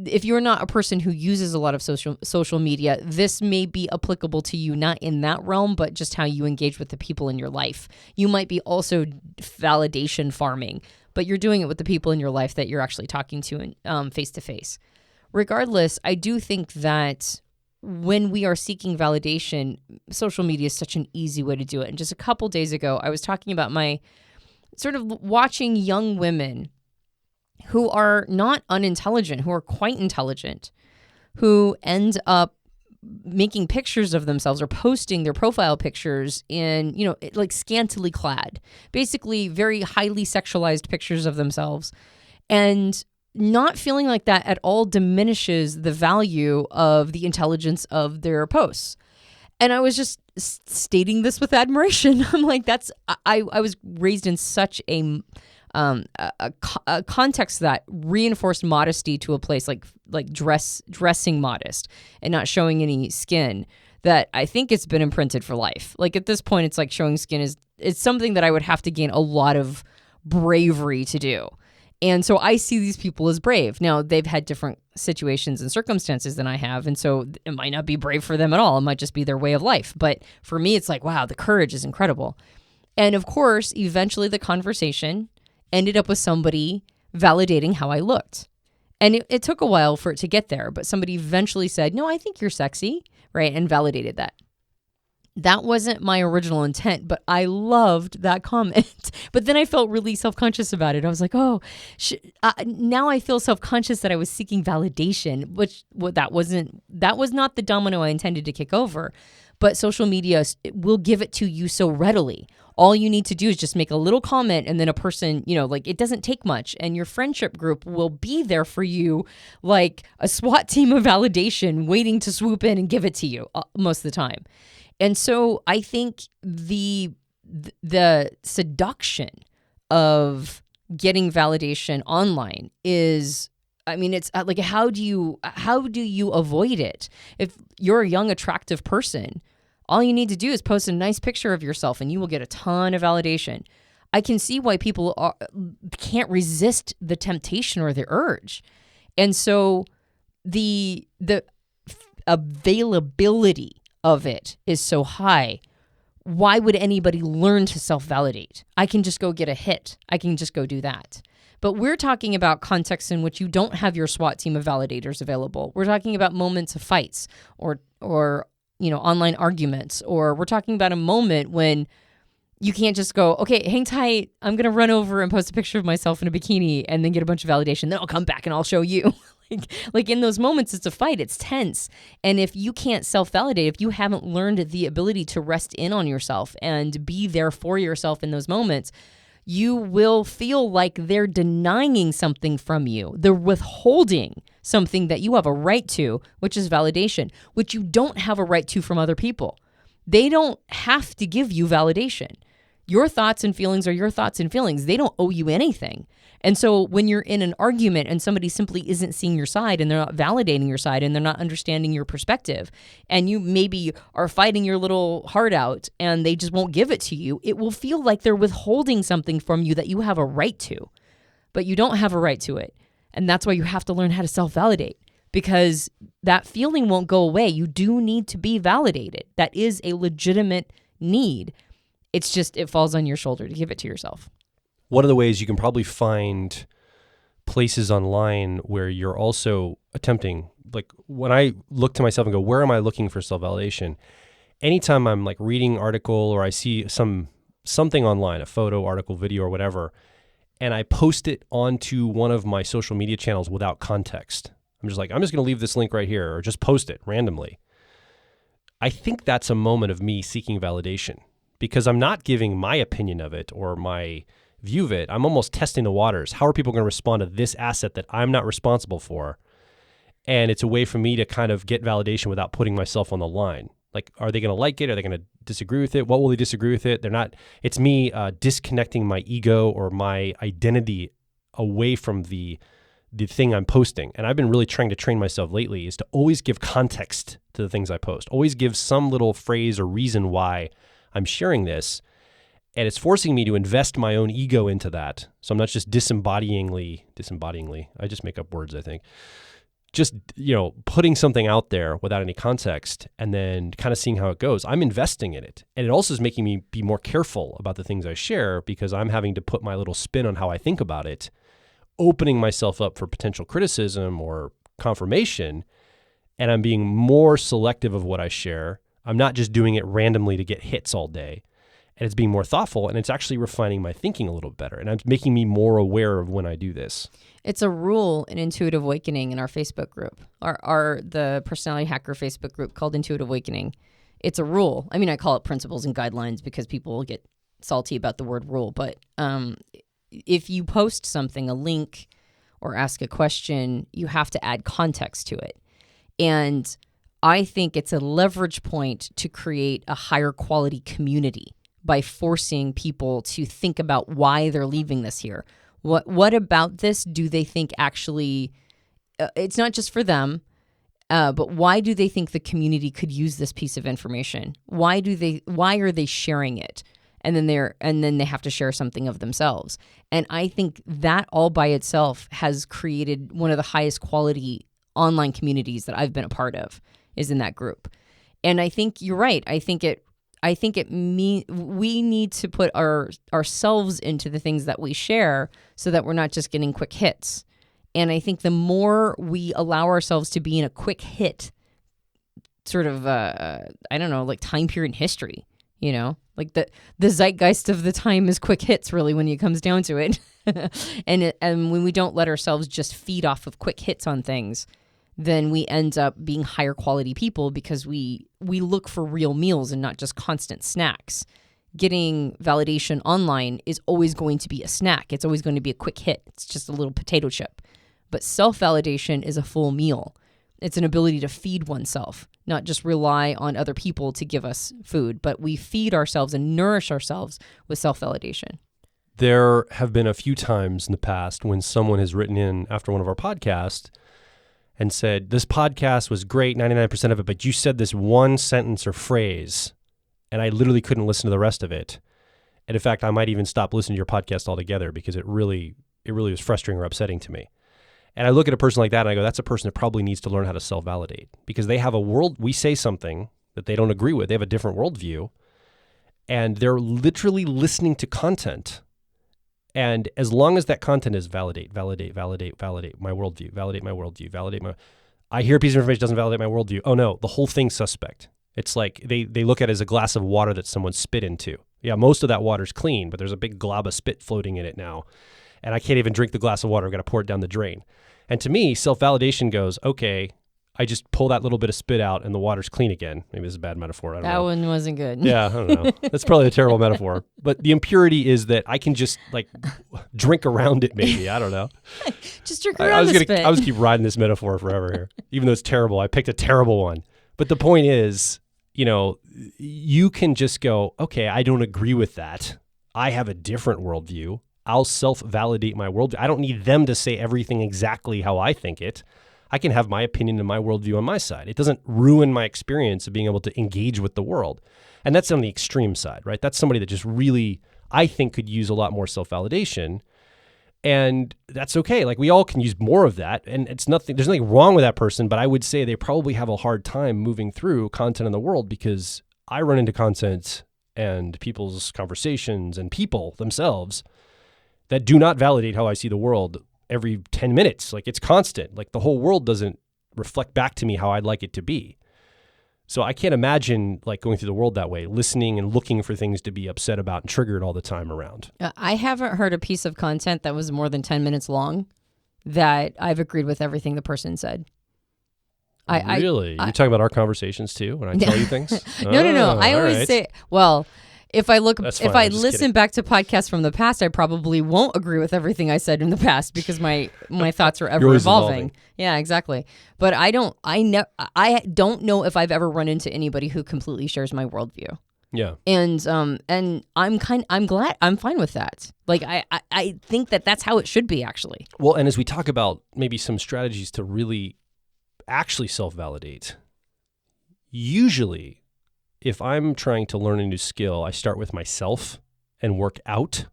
Speaker 2: if you're not a person who uses a lot of social media, this may be applicable to you, not in that realm, but just how you engage with the people in your life. You might be also validation farming, but you're doing it with the people in your life that you're actually talking to face to face. Regardless, I do think that when we are seeking validation, social media is such an easy way to do it. And just a couple days ago, I was talking about my sort of watching young women who are not unintelligent, who are quite intelligent, who end up making pictures of themselves or posting their profile pictures in, like scantily clad, basically very highly sexualized pictures of themselves. And not feeling like that at all diminishes the value of the intelligence of their posts. And I was just stating this with admiration. I'm like, I was raised in such a context that reinforced modesty to a place like dressing modest and not showing any skin, that I think it's been imprinted for life. Like at this point, it's like showing skin it's something that I would have to gain a lot of bravery to do. And so I see these people as brave. Now, they've had different situations and circumstances than I have, and so it might not be brave for them at all. It might just be their way of life. But for me, it's like, wow, the courage is incredible. And of course, eventually the conversation ended up with somebody validating how I looked. And it took a while for it to get there, but somebody eventually said, no, I think you're sexy, right? And validated that. That wasn't my original intent, but I loved that comment. But then I felt really self-conscious about it. I was like, oh, now I feel self-conscious that I was seeking validation, that was not the domino I intended to kick over. But social media will give it to you so readily. All you need to do is just make a little comment, and then a person, like, it doesn't take much, and your friendship group will be there for you like a SWAT team of validation waiting to swoop in and give it to you most of the time. And so I think the seduction of getting validation online is, it's like, how do you avoid it? If you're a young, attractive person, all you need to do is post a nice picture of yourself and you will get a ton of validation. I can see why people can't resist the temptation or the urge. And so the availability of it is so high. Why would anybody learn to self-validate? I can just go get a hit. I can just go do that. But we're talking about contexts in which you don't have your SWAT team of validators available. We're talking about moments of fights or online arguments, or we're talking about a moment when you can't just go, okay, hang tight, I'm going to run over and post a picture of myself in a bikini and then get a bunch of validation. Then I'll come back and I'll show you. Like in those moments, it's a fight. It's tense. And if you can't self-validate, if you haven't learned the ability to rest in on yourself and be there for yourself in those moments, you will feel like they're denying something from you. They're withholding something that you have a right to, which is validation, which you don't have a right to from other people. They don't have to give you validation. Your thoughts and feelings are your thoughts and feelings. They don't owe you anything. And so when you're in an argument and somebody simply isn't seeing your side and they're not validating your side and they're not understanding your perspective, and you maybe are fighting your little heart out and they just won't give it to you, it will feel like they're withholding something from you that you have a right to, but you don't have a right to it. And that's why you have to learn how to self-validate, because that feeling won't go away. You do need to be validated. That is a legitimate need. It's just, it falls on your shoulder to give it to yourself.
Speaker 1: One of the ways you can probably find places online where you're also attempting, like when I look to myself and go, where am I looking for self-validation? Anytime I'm like reading an article or I see something online, a photo, article, video, or whatever, and I post it onto one of my social media channels without context. I'm just going to leave this link right here or just post it randomly. I think that's a moment of me seeking validation because I'm not giving my opinion of it or my view of it. I'm almost testing the waters. How are people going to respond to this asset that I'm not responsible for? And it's a way for me to kind of get validation without putting myself on the line. Like, are they going to like it? Are they going to disagree with it? What will they disagree with it? They're not. It's me disconnecting my ego or my identity away from the thing I'm posting. And I've been really trying to train myself lately is to always give context to the things I post. Always give some little phrase or reason why I'm sharing this. And it's forcing me to invest my own ego into that. So I'm not just disembodyingly, I just make up words, I think. Just, putting something out there without any context and then kind of seeing how it goes. I'm investing in it. And it also is making me be more careful about the things I share because I'm having to put my little spin on how I think about it, opening myself up for potential criticism or confirmation. And I'm being more selective of what I share. I'm not just doing it randomly to get hits all day. And it's being more thoughtful, and it's actually refining my thinking a little better. And it's making me more aware of when I do this.
Speaker 2: It's a rule in Intuitive Awakening in our Facebook group, the Personality Hacker Facebook group called Intuitive Awakening. It's a rule. I mean, I call it principles and guidelines because people will get salty about the word rule. But if you post something, a link, or ask a question, you have to add context to it. And I think it's a leverage point to create a higher quality community by forcing people to think about why they're leaving this here. What about this do they think actually, it's not just for them, but why do they think the community could use this piece of information? Why are they sharing it? And then they have to share something of themselves. And I think that all by itself has created one of the highest quality online communities that I've been a part of is in that group. And I think you're right. We need to put ourselves into the things that we share so that we're not just getting quick hits. And I think the more we allow ourselves to be in a quick hit sort of, I don't know, like time period in history, you know? Like the zeitgeist of the time is quick hits, really, when it comes down to it. And when we don't let ourselves just feed off of quick hits on things, then we end up being higher quality people because we look for real meals and not just constant snacks. Getting validation online is always going to be a snack. It's always going to be a quick hit. It's just a little potato chip. But self-validation is a full meal. It's an ability to feed oneself, not just rely on other people to give us food, but we feed ourselves and nourish ourselves with self-validation.
Speaker 1: There have been a few times in the past when someone has written in after one of our podcasts and said, this podcast was great, 99% of it, but you said this one sentence or phrase, and I literally couldn't listen to the rest of it. And in fact, I might even stop listening to your podcast altogether because it really was frustrating or upsetting to me. And I look at a person like that and I go, that's a person that probably needs to learn how to self-validate because they have we say something that they don't agree with. They have a different worldview and they're literally listening to content. And as long as that content is validate my worldview, I hear a piece of information doesn't validate my worldview. Oh no, the whole thing's suspect. It's like they look at it as a glass of water that someone spit into. Yeah, most of that water's clean, but there's a big glob of spit floating in it now. And I can't even drink the glass of water. I've got to pour it down the drain. And to me, self-validation goes, okay, I just pull that little bit of spit out and the water's clean again. Maybe this is a bad metaphor. I don't know.
Speaker 2: That one wasn't good.
Speaker 1: Yeah, I don't know. That's probably a terrible metaphor. But the impurity is that I can just like drink around it maybe. I don't know.
Speaker 2: Just drink around the spit.
Speaker 1: I was keep riding this metaphor forever here. Even though it's terrible. I picked a terrible one. But the point is, you know, you can just go, okay, I don't agree with that. I have a different worldview. I'll self-validate my worldview. I don't need them to say everything exactly how I think it. I can have my opinion and my worldview on my side. It doesn't ruin my experience of being able to engage with the world. And that's on the extreme side, right? That's somebody that just really, I think, could use a lot more self-validation. And that's okay. Like we all can use more of that. And there's nothing wrong with that person, but I would say they probably have a hard time moving through content in the world because I run into content and people's conversations and people themselves that do not validate how I see the world every 10 minutes. Like it's constant. Like the whole world doesn't reflect back to me how I'd like it to be. So I can't imagine like going through the world that way, listening and looking for things to be upset about and triggered all the time around.
Speaker 2: I haven't heard a piece of content that was more than 10 minutes long that I've agreed with everything the person said.
Speaker 1: Really? You're talking about our conversations too when I tell you things?
Speaker 2: No. I always say, well, if I listen
Speaker 1: kidding.
Speaker 2: back to podcasts from the past, I probably won't agree with everything I said in the past because my thoughts are ever evolving. Yeah, exactly. But I don't know if I've ever run into anybody who completely shares my worldview.
Speaker 1: Yeah.
Speaker 2: And I'm glad, I'm fine with that. Like I think that's how it should be actually.
Speaker 1: Well, and as we talk about maybe some strategies to really actually self-validate, usually if I'm trying to learn a new skill, I start with myself and work out.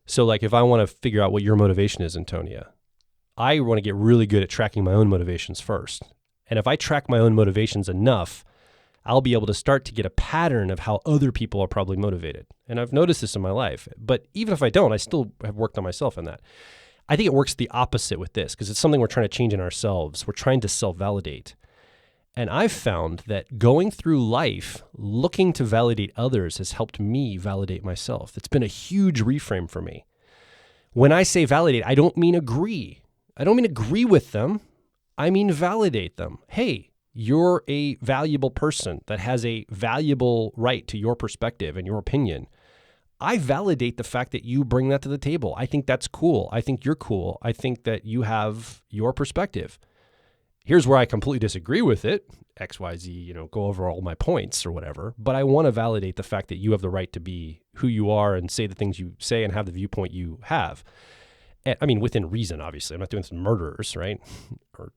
Speaker 1: So like if I want to figure out what your motivation is, Antonia, I want to get really good at tracking my own motivations first. And if I track my own motivations enough, I'll be able to start to get a pattern of how other people are probably motivated. And I've noticed this in my life. But even if I don't, I still have worked on myself in that. I think it works the opposite with this because it's something we're trying to change in ourselves. We're trying to self-validate. And I've found that going through life, looking to validate others has helped me validate myself. It's been a huge reframe for me. When I say validate, I don't mean agree. I don't mean agree with them. I mean validate them. Hey, you're a valuable person that has a valuable right to your perspective and your opinion. I validate the fact that you bring that to the table. I think that's cool. I think you're cool. I think that you have your perspective. Here's where I completely disagree with it, X, Y, Z, go over all my points or whatever, but I want to validate the fact that you have the right to be who you are and say the things you say and have the viewpoint you have. And, I mean, within reason, obviously. I'm not doing some murderers, right? Or,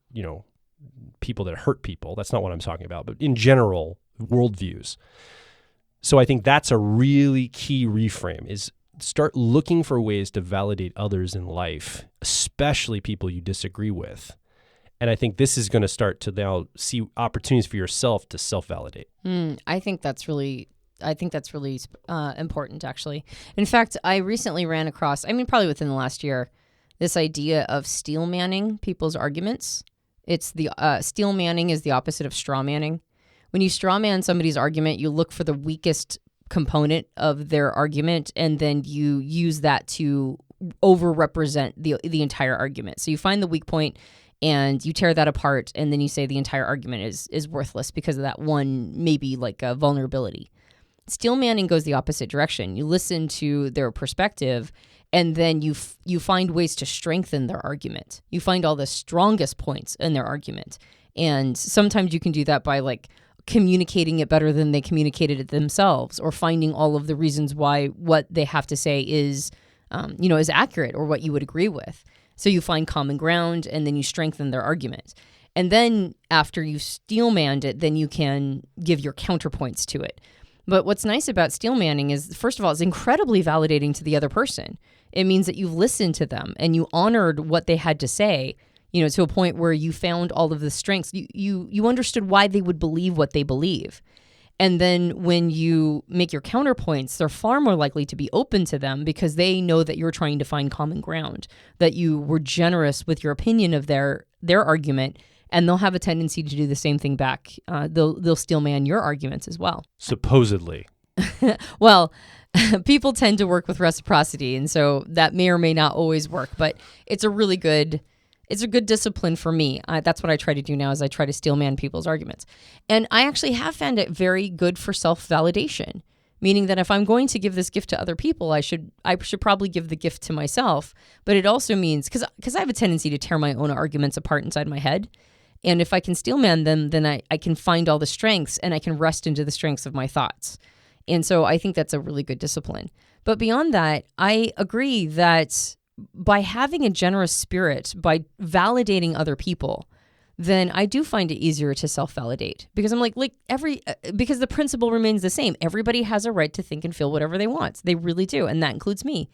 Speaker 1: people that hurt people. That's not what I'm talking about, but in general, worldviews. So I think that's a really key reframe is start looking for ways to validate others in life, especially people you disagree with. And I think this is going to start to now see opportunities for yourself to self-validate.
Speaker 2: I think that's really important, actually. In fact, I recently ran across, probably within the last year, this idea of steel manning people's arguments. It's the steel manning is the opposite of straw manning. When you straw man somebody's argument, you look for the weakest component of their argument, and then you use that to over-represent the entire argument. So you find the weak point and you tear that apart, and then you say the entire argument is worthless because of that one, maybe like a vulnerability. Steel manning goes the opposite direction. You listen to their perspective, and then you find ways to strengthen their argument. You find all the strongest points in their argument. And sometimes you can do that by like communicating it better than they communicated it themselves, or finding all of the reasons why what they have to say is, is accurate or what you would agree with. So you find common ground, and then you strengthen their argument. And then after you steel manned it, then you can give your counterpoints to it. But what's nice about steel manning is, first of all, it's incredibly validating to the other person. It means that you listened to them and you honored what they had to say, to a point where you found all of the strengths. You understood why they would believe what they believe. And then when you make your counterpoints, they're far more likely to be open to them because they know that you're trying to find common ground, that you were generous with your opinion of their argument, and they'll have a tendency to do the same thing back. They'll steel man your arguments as well.
Speaker 1: Supposedly.
Speaker 2: Well, people tend to work with reciprocity, and so that may or may not always work, but it's a good discipline for me. That's what I try to do now, is I try to steel man people's arguments. And I actually have found it very good for self-validation, meaning that if I'm going to give this gift to other people, I should probably give the gift to myself. But it also means, because I have a tendency to tear my own arguments apart inside my head, and if I can steel man them, then I can find all the strengths, and I can rest into the strengths of my thoughts. And so I think that's a really good discipline. But beyond that, I agree that by having a generous spirit, by validating other people, then I do find it easier to self-validate, because I'm because the principle remains the same. Everybody has a right to think and feel whatever they want. They really do. And that includes me.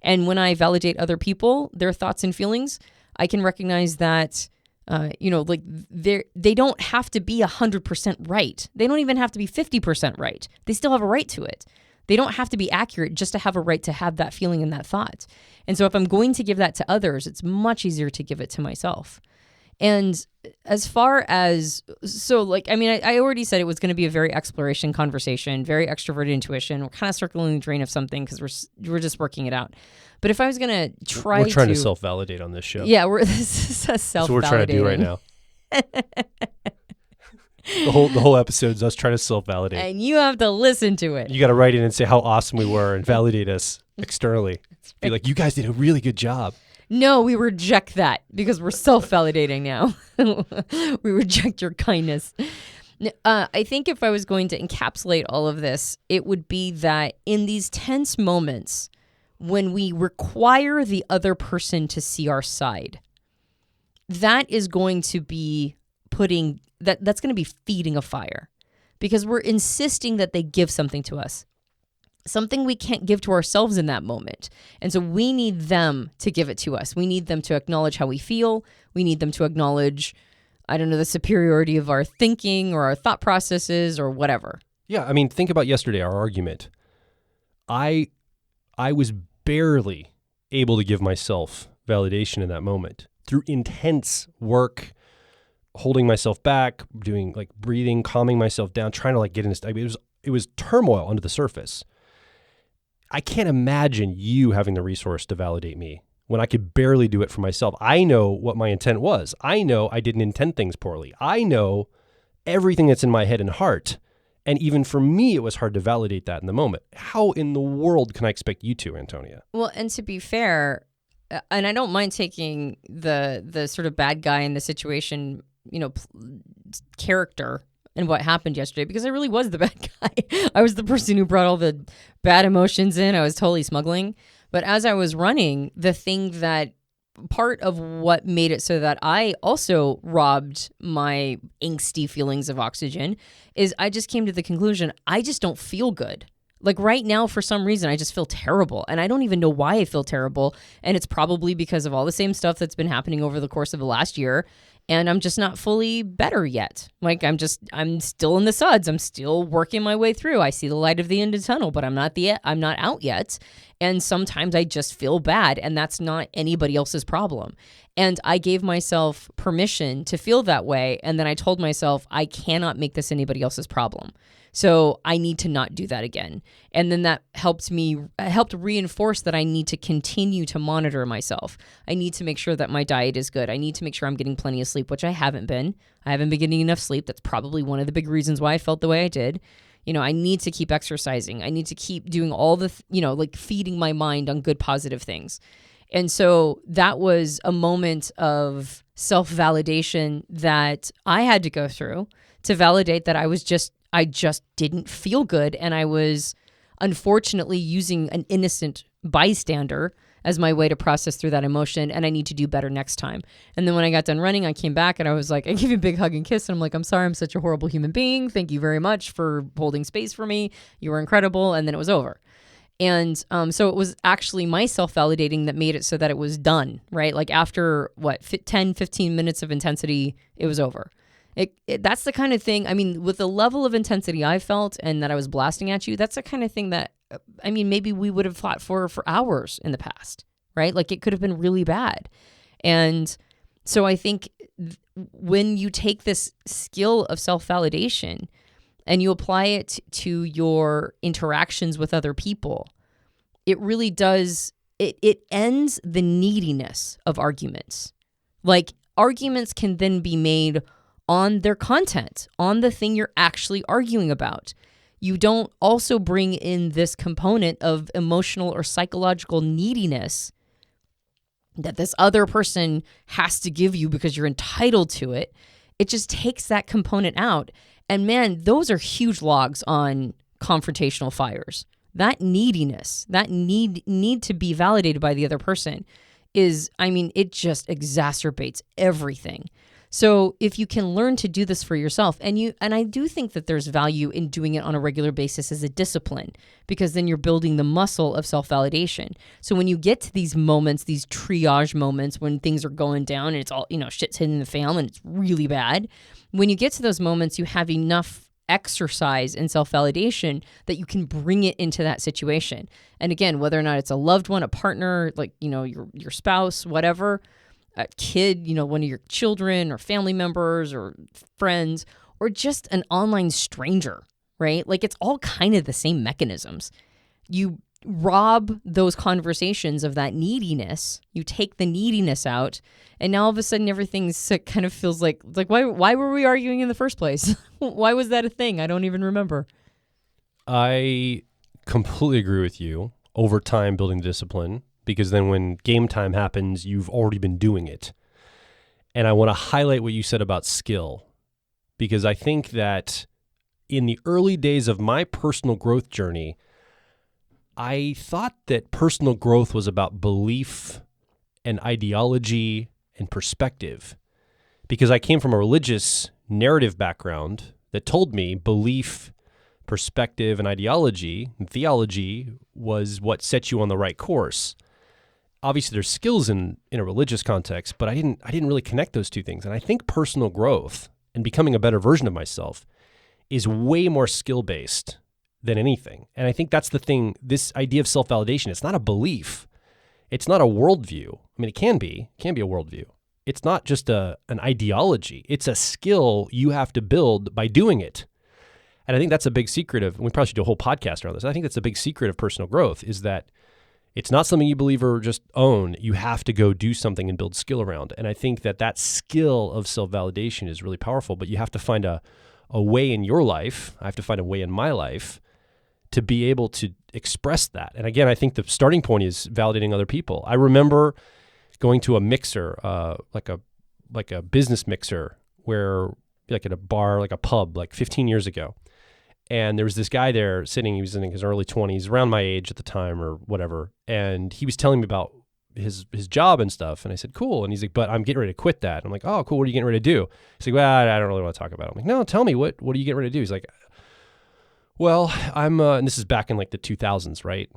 Speaker 2: And when I validate other people, their thoughts and feelings, I can recognize that, they don't have to be 100% right. They don't even have to be 50% right. They still have a right to it. They don't have to be accurate just to have a right to have that feeling and that thought. And so if I'm going to give that to others, it's much easier to give it to myself. And as far as, I already said it was going to be a very exploration conversation, very extroverted intuition. We're kind of circling the drain of something because we're just working it out. But if I was going to try
Speaker 1: We're trying to self-validate on this show.
Speaker 2: Yeah, this is a self-validating.
Speaker 1: That's what we're trying to do right now. The whole episode's us trying to self-validate.
Speaker 2: And you have to listen to it.
Speaker 1: You got to write in and say how awesome we were and validate us externally. Be like, you guys did a really good job.
Speaker 2: No, we reject that because we're self-validating now. We reject your kindness. I think if I was going to encapsulate all of this, it would be that in these tense moments when we require the other person to see our side, that is going to be that's going to be feeding a fire, because we're insisting that they give something to us, something we can't give to ourselves in that moment. And so we need them to give it to us. We need them to acknowledge how we feel. We need them to acknowledge, the superiority of our thinking or our thought processes or whatever.
Speaker 1: Yeah, I mean, think about yesterday, our argument. I was barely able to give myself validation in that moment through intense work, holding myself back, doing like breathing, calming myself down, trying to get in this. It was turmoil under the surface. I can't imagine you having the resource to validate me when I could barely do it for myself. I know what my intent was. I know I didn't intend things poorly. I know everything that's in my head and heart. And even for me, it was hard to validate that in the moment. How in the world can I expect you to, Antonia?
Speaker 2: Well, and to be fair, and I don't mind taking the sort of bad guy in the situation, character and what happened yesterday, because I really was the bad guy. I was the person who brought all the bad emotions in. I was totally smuggling. But as I was running, the thing that part of what made it so that I also robbed my angsty feelings of oxygen is I just came to the conclusion, I just don't feel good. Like right now, for some reason, I just feel terrible. And I don't even know why I feel terrible. And it's probably because of all the same stuff that's been happening over the course of the last year. and I'm just not fully better yet. Like I'm still in the suds. I'm still working my way through. I see the light of the end of the tunnel, but I'm not out yet. And sometimes I just feel bad, and that's not anybody else's problem. And I gave myself permission to feel that way, and then I told myself I cannot make this anybody else's problem. So I need to not do that again. And then that helped reinforce that I need to continue to monitor myself. I need to make sure that my diet is good. I need to make sure I'm getting plenty of sleep, which I haven't been. I haven't been getting enough sleep. That's probably one of the big reasons why I felt the way I did. I need to keep exercising. I need to keep doing all the, like feeding my mind on good, positive things. And so that was a moment of self-validation that I had to go through to validate that I just didn't feel good. And I was unfortunately using an innocent bystander as my way to process through that emotion. And I need to do better next time. And then when I got done running, I came back and I was like, I gave you a big hug and kiss. And I'm like, I'm sorry, I'm such a horrible human being. Thank you very much for holding space for me. You were incredible. And then it was over. And so it was actually my self-validating that made it so that it was done, right? Like after 10, 15 minutes of intensity, it was over. That's the kind of thing, with the level of intensity I felt and that I was blasting at you, that's the kind of thing that, maybe we would have fought for hours in the past, right? Like it could have been really bad. And so I think when you take this skill of self-validation and you apply it to your interactions with other people, it really does, it ends the neediness of arguments. Like arguments can then be made on their content, on the thing you're actually arguing about. You don't also bring in this component of emotional or psychological neediness that this other person has to give you because you're entitled to it. It just takes that component out. And man, those are huge logs on confrontational fires. That neediness, that need to be validated by the other person is, it just exacerbates everything. So if you can learn to do this for yourself, and I do think that there's value in doing it on a regular basis as a discipline, because then you're building the muscle of self-validation. So when you get to these moments, these triage moments when things are going down and it's all, shit's hitting the fan and it's really bad, when you get to those moments, you have enough exercise in self-validation that you can bring it into that situation. And again, whether or not it's a loved one, a partner, like, your spouse, whatever, a kid, one of your children or family members or friends, or just an online stranger, right? Like it's all kind of the same mechanisms. You rob those conversations of that neediness, you take the neediness out, and now all of a sudden everything's kind of feels like why were we arguing in the first place? Why was that a thing? I don't even remember.
Speaker 1: I completely agree with you. Over time, building discipline, because then when game time happens, you've already been doing it. And I want to highlight what you said about skill, because I think that in the early days of my personal growth journey, I thought that personal growth was about belief and ideology and perspective, because I came from a religious narrative background that told me belief, perspective, and ideology and theology was what set you on the right course. Obviously, there's skills in a religious context, but I didn't really connect those two things. And I think personal growth and becoming a better version of myself is way more skill-based than anything. And I think that's the thing, this idea of self-validation, it's not a belief. It's not a worldview. It can be a worldview. It's not just an ideology. It's a skill you have to build by doing it. And I think that's a big secret of, we probably should do a whole podcast around this. I think that's a big secret of personal growth, is that it's not something you believe or just own. You have to go do something and build skill around. And I think that skill of self-validation is really powerful, but you have to find a way in your life. I have to find a way in my life to be able to express that. And again, I think the starting point is validating other people. I remember going to a mixer, like a business mixer, where like at a bar, like a pub, like 15 years ago. And there was this guy there sitting, he was in his early 20s, around my age at the time or whatever. And he was telling me about his job and stuff. And I said, cool. And he's like, but I'm getting ready to quit that. I'm like, oh, cool. What are you getting ready to do? He's like, well, I don't really want to talk about it. I'm like, no, tell me, what are you getting ready to do? He's like, well, I'm, and this is back in like the 2000s, right?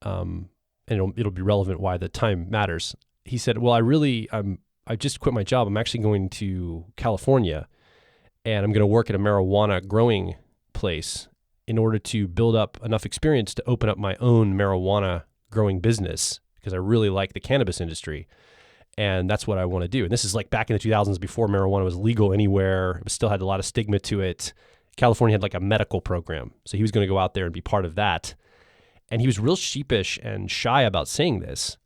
Speaker 1: And it'll be relevant why the time matters. He said, well, I'm I just quit my job. I'm actually going to California, and I'm going to work at a marijuana growing place in order to build up enough experience to open up my own marijuana growing business, because I really like the cannabis industry. And that's what I want to do. And this is like back in the 2000s, before marijuana was legal anywhere. It still had a lot of stigma to it. California had like a medical program. So he was going to go out there and be part of that. And he was real sheepish and shy about saying this.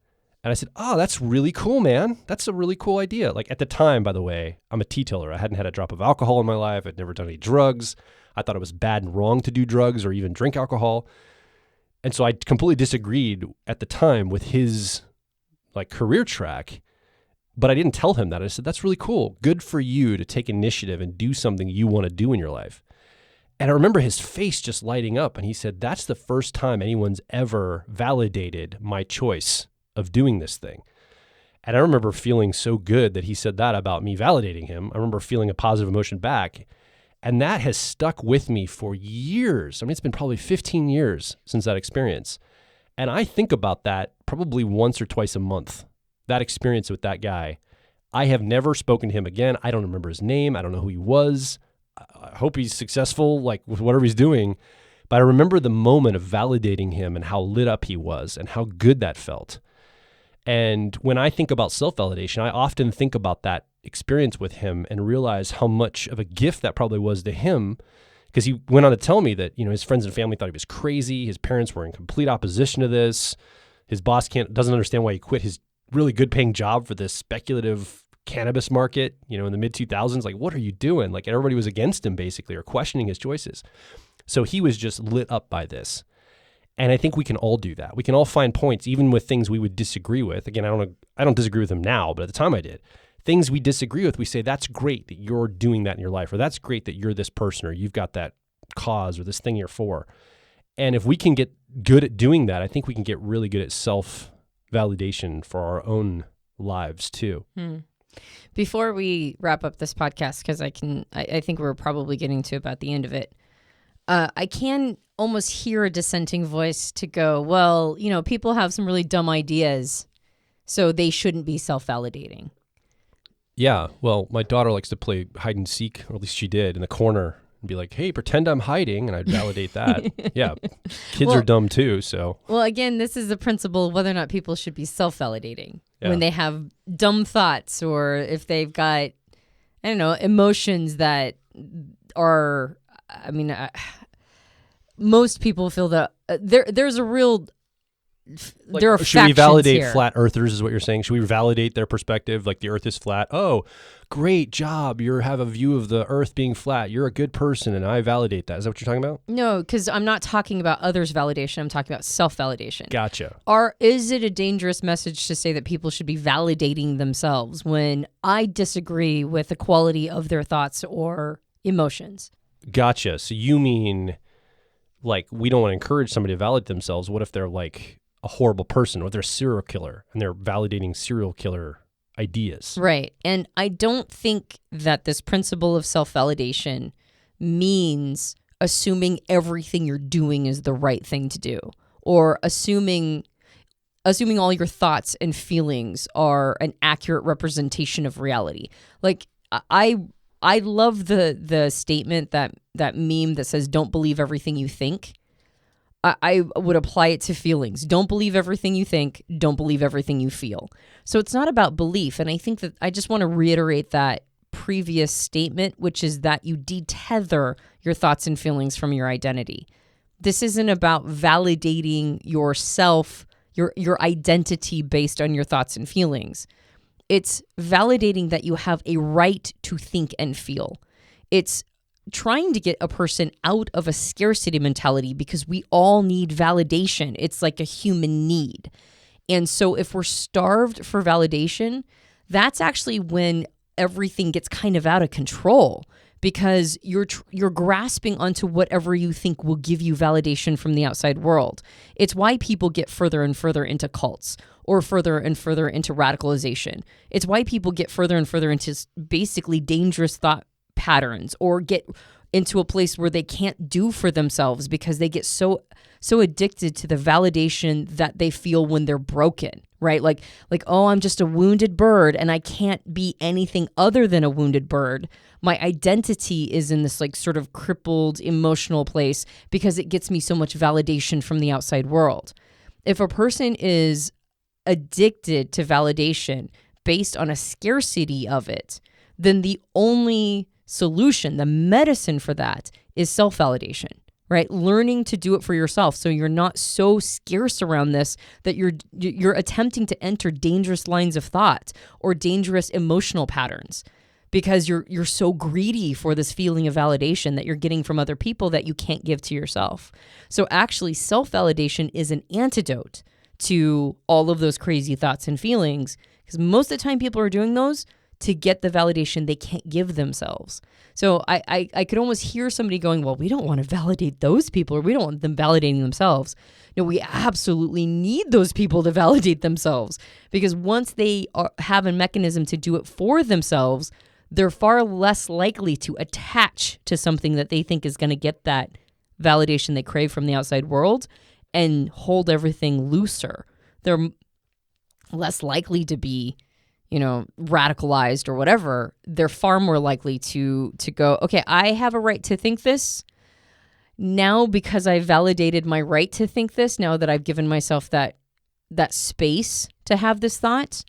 Speaker 1: And I said, oh, that's really cool, man. That's a really cool idea. Like at the time, by the way, I'm a teetotaler. I hadn't had a drop of alcohol in my life. I'd never done any drugs. I thought it was bad and wrong to do drugs or even drink alcohol. And so I completely disagreed at the time with his like career track. But I didn't tell him that. I said, that's really cool. Good for you to take initiative and do something you want to do in your life. And I remember his face just lighting up. And he said, that's the first time anyone's ever validated my choice of doing this thing. And I remember feeling so good that he said that about me validating him. I remember feeling a positive emotion back. And that has stuck with me for years. I mean, it's been probably 15 years since that experience. And I think about that probably once or twice a month. That experience with that guy. I have never spoken to him again. I don't remember his name. I don't know who he was. I hope he's successful, like with whatever he's doing. But I remember the moment of validating him and how lit up he was and how good that felt. And when I think about self-validation, I often think about that experience with him and realize how much of a gift that probably was to him, because he went on to tell me that, his friends and family thought he was crazy. His parents were in complete opposition to this. His boss doesn't understand why he quit his really good paying job for this speculative cannabis market, in the mid 2000s. Like, what are you doing? Like, everybody was against him basically, or questioning his choices. So he was just lit up by this. And I think we can all do that. We can all find points, even with things we would disagree with. Again, I don't disagree with him now, but at the time I did. Things we disagree with, we say, that's great that you're doing that in your life, or that's great that you're this person, or you've got that cause or this thing you're for. And if we can get good at doing that, I think we can get really good at self-validation for our own lives too.
Speaker 2: Before we wrap up this podcast, because I think we're probably getting to about the end of it, I can almost hear a dissenting voice to go, well, people have some really dumb ideas, so they shouldn't be self-validating.
Speaker 1: Yeah, well, my daughter likes to play hide and seek, or at least she did, in the corner and be like, hey, pretend I'm hiding, and I'd validate that. Yeah, kids are dumb too, so. Well,
Speaker 2: again, this is the principle of whether or not people should be self-validating when they have dumb thoughts, or if they've got, emotions that are, most people feel that there's a real...
Speaker 1: Like,
Speaker 2: there are
Speaker 1: should we validate
Speaker 2: here.
Speaker 1: Flat earthers is what you're saying? Should we validate their perspective, like the earth is flat? Oh, great job. You have a view of the earth being flat. You're a good person, and I validate that. Is that what you're talking about?
Speaker 2: No, because I'm not talking about others' validation. I'm talking about self-validation.
Speaker 1: Gotcha.
Speaker 2: Is it a dangerous message to say that people should be validating themselves when I disagree with the quality of their thoughts or emotions?
Speaker 1: Gotcha. So you mean, like, we don't want to encourage somebody to validate themselves. What if they're like a horrible person, or they're a serial killer and they're validating serial killer ideas?
Speaker 2: Right. And I don't think that this principle of self-validation means assuming everything you're doing is the right thing to do, or assuming all your thoughts and feelings are an accurate representation of reality. Like, I love the statement, that meme that says, don't believe everything you think. I would apply it to feelings. Don't believe everything you think. Don't believe everything you feel. So it's not about belief. And I think that I just want to reiterate that previous statement, which is that you detether your thoughts and feelings from your identity. This isn't about validating yourself, your identity based on your thoughts and feelings. It's validating that you have a right to think and feel. It's trying to get a person out of a scarcity mentality, because we all need validation. It's like a human need. And so if we're starved for validation, that's actually when everything gets kind of out of control, because you're grasping onto whatever you think will give you validation from the outside world. It's why people get further and further into cults, or further and further into radicalization. It's why people get further and further into basically dangerous thought patterns, or get into a place where they can't do for themselves because they get so addicted to the validation that they feel when they're broken, right? Like, oh, I'm just a wounded bird and I can't be anything other than a wounded bird. My identity is in this like sort of crippled emotional place because it gets me so much validation from the outside world. If a person is addicted to validation based on a scarcity of it, then the only solution, the medicine for that, is self-validation, right? Learning to do it for yourself so you're not so scarce around this that you're attempting to enter dangerous lines of thought or dangerous emotional patterns because you're so greedy for this feeling of validation that you're getting from other people that you can't give to yourself. So actually, self-validation is an antidote to all of those crazy thoughts and feelings, because most of the time people are doing those to get the validation they can't give themselves. So I could almost hear somebody going, well, we don't want to validate those people, or we don't want them validating themselves. No, we absolutely need those people to validate themselves, because once they have a mechanism to do it for themselves, they're far less likely to attach to something that they think is going to get that validation they crave from the outside world and hold everything looser. They're less likely to be, radicalized or whatever. They're far more likely to go, okay, I have a right to think this. Now, because I validated my right to think this, now that I've given myself that space to have this thought,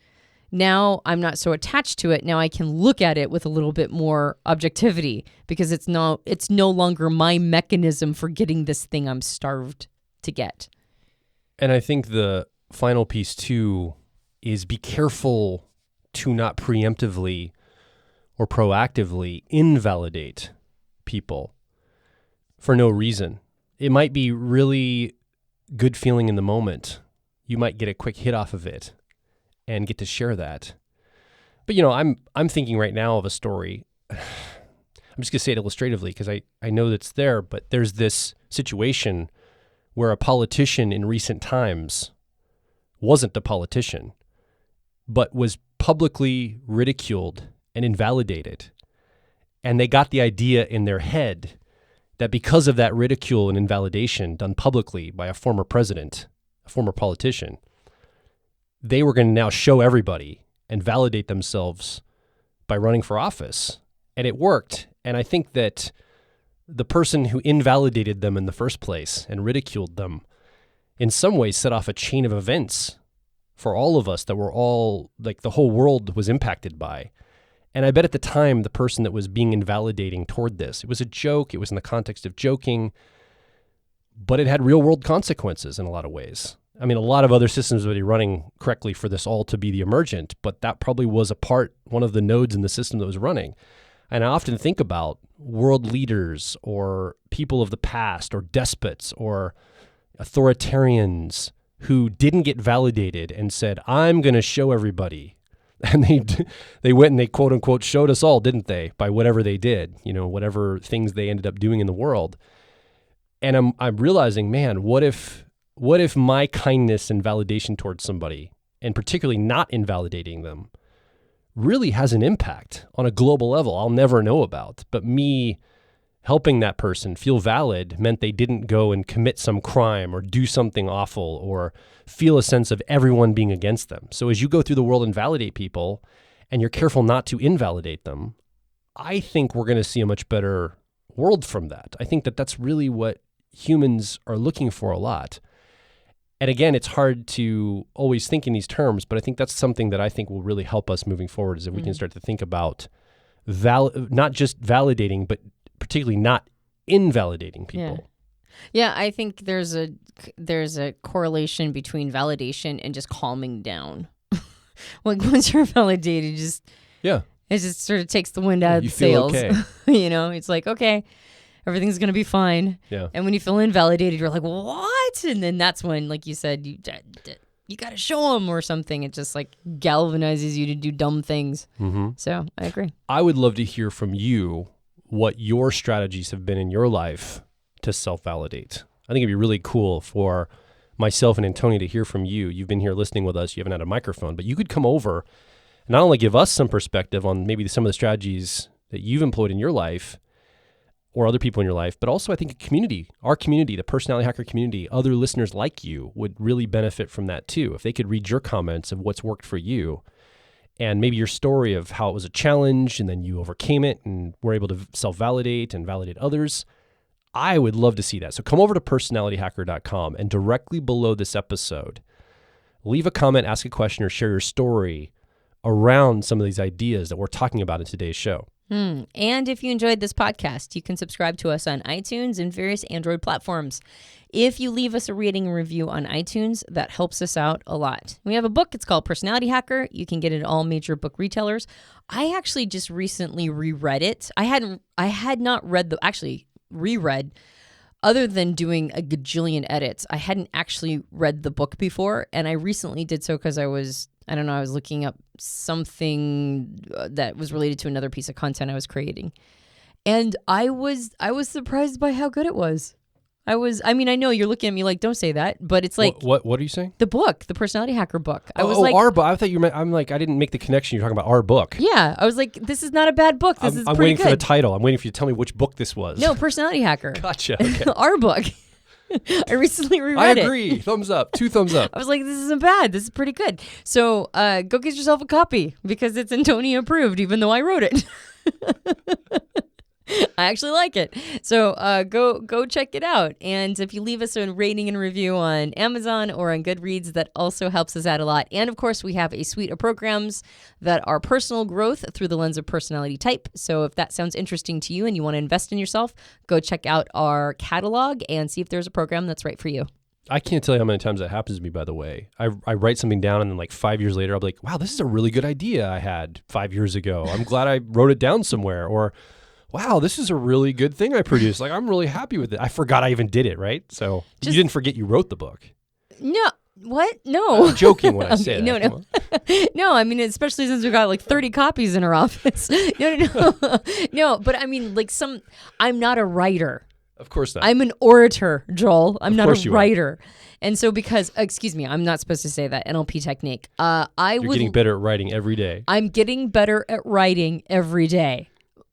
Speaker 2: now I'm not so attached to it. Now I can look at it with a little bit more objectivity, because it's no longer my mechanism for getting this thing I'm starved to get.
Speaker 1: And I think the final piece too is be careful to not preemptively or proactively invalidate people for no reason. It might be really good feeling in the moment. You might get a quick hit off of it and get to share that. But I'm thinking right now of a story. I'm just gonna say it illustratively because I know that's there, but there's this situation where a politician in recent times wasn't a politician, but was publicly ridiculed and invalidated. And they got the idea in their head that because of that ridicule and invalidation done publicly by a former president, a former politician, they were going to now show everybody and validate themselves by running for office. And it worked. And I think that the person who invalidated them in the first place and ridiculed them in some ways set off a chain of events for all of us that were all, like, the whole world was impacted by. And I bet at the time, the person that was being invalidating toward this, it was a joke, it was in the context of joking, but it had real world consequences in a lot of ways. I mean, a lot of other systems would be running correctly for this all to be the emergent, but that probably was one of the nodes in the system that was running. And I often think about world leaders or people of the past or despots or authoritarians who didn't get validated and said, I'm going to show everybody. And they went and they quote unquote showed us all, didn't they? By whatever they did, whatever things they ended up doing in the world. And I'm realizing, man, what if my kindness and validation towards somebody, and particularly not invalidating them, really has an impact on a global level I'll never know about. But me helping that person feel valid meant they didn't go and commit some crime or do something awful or feel a sense of everyone being against them. So as you go through the world and validate people, and you're careful not to invalidate them, I think we're going to see a much better world from that. I think that that's really what humans are looking for a lot. And again, it's hard to always think in these terms, but I think that's something that I think will really help us moving forward, is if we can start to think about not just validating, but particularly not invalidating people.
Speaker 2: Yeah, I think there's a correlation between validation and just calming down. Like once you're validated, it just sort of takes the wind out of the sails.
Speaker 1: Okay.
Speaker 2: It's like, okay, everything's going to be fine.
Speaker 1: Yeah.
Speaker 2: And when you feel invalidated, you're like, what? And then that's when, like you said, you got to show them or something. It just like galvanizes you to do dumb things. Mm-hmm. So I agree.
Speaker 1: I would love to hear from you what your strategies have been in your life to self-validate. I think it'd be really cool for myself and Antonia to hear from you. You've been here listening with us. You haven't had a microphone, but you could come over and not only give us some perspective on maybe some of the strategies that you've employed in your life, or other people in your life, but also I think a community, our community, the Personality Hacker community, other listeners like you would really benefit from that too. If they could read your comments of what's worked for you and maybe your story of how it was a challenge and then you overcame it and were able to self-validate and validate others, I would love to see that. So come over to personalityhacker.com and directly below this episode, leave a comment, ask a question, or share your story around some of these ideas that we're talking about in today's show.
Speaker 2: And if you enjoyed this podcast, you can subscribe to us on iTunes and various Android platforms. If you leave us a rating and review on iTunes, that helps us out a lot. We have a book. It's called Personality Hacker. You can get it at all major book retailers. I actually just recently reread it. I had not read reread, other than doing a gajillion edits. I hadn't actually read the book before, and I recently did so because I was looking up something that was related to another piece of content I was creating. And I was surprised by how good it was. I know you're looking at me like, don't say that, but it's like...
Speaker 1: What are you saying?
Speaker 2: The book, the Personality Hacker book. I was
Speaker 1: our book. I thought you meant, I'm like, I didn't make the connection. You're talking about our book.
Speaker 2: Yeah. I was like, this is not a bad book. This is pretty good.
Speaker 1: I'm waiting for the title. I'm waiting for you to tell me which book this was.
Speaker 2: No, Personality Hacker.
Speaker 1: Gotcha. Okay.
Speaker 2: Our book. I recently reread it.
Speaker 1: I agree. Thumbs up. 2 thumbs up.
Speaker 2: I was like, this isn't bad. This is pretty good. So go get yourself a copy because it's Antonia approved, even though I wrote it. I actually like it. So go check it out. And if you leave us a rating and review on Amazon or on Goodreads, that also helps us out a lot. And of course, we have a suite of programs that are personal growth through the lens of personality type. So if that sounds interesting to you and you want to invest in yourself, go check out our catalog and see if there's a program that's right for you.
Speaker 1: I can't tell you how many times that happens to me, by the way. I write something down and then like 5 years later, I'll be like, wow, this is a really good idea I had 5 years ago. I'm glad I wrote it down somewhere. Or, wow, this is a really good thing I produced. Like, I'm really happy with it. I forgot I even did it, right? So you didn't forget you wrote the book.
Speaker 2: No. What? No.
Speaker 1: I'm joking when I say
Speaker 2: that.
Speaker 1: No.
Speaker 2: No, I mean, especially since we got like 30 copies in our office. No. No, but I mean, like I'm not a writer.
Speaker 1: Of course not.
Speaker 2: I'm an orator, Joel. I'm not a writer. And so because, excuse me, I'm not supposed to say that, NLP technique.
Speaker 1: You're getting better at writing every day.
Speaker 2: I'm getting better at writing every day.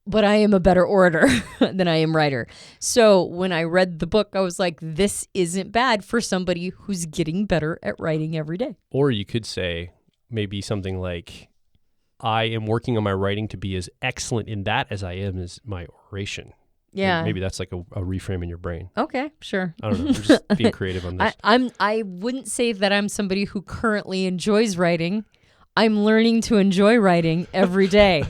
Speaker 2: But I am a better orator than I am writer. So when I read the book, I was like, this isn't bad for somebody who's getting better at writing every day.
Speaker 1: Or you could say maybe something like, I am working on my writing to be as excellent in that as I am as my oration.
Speaker 2: Yeah.
Speaker 1: Maybe that's like a reframe in your brain.
Speaker 2: Okay, sure.
Speaker 1: I don't know. I'm just being creative on this.
Speaker 2: I wouldn't say that I'm somebody who currently enjoys writing. I'm learning to enjoy writing every day.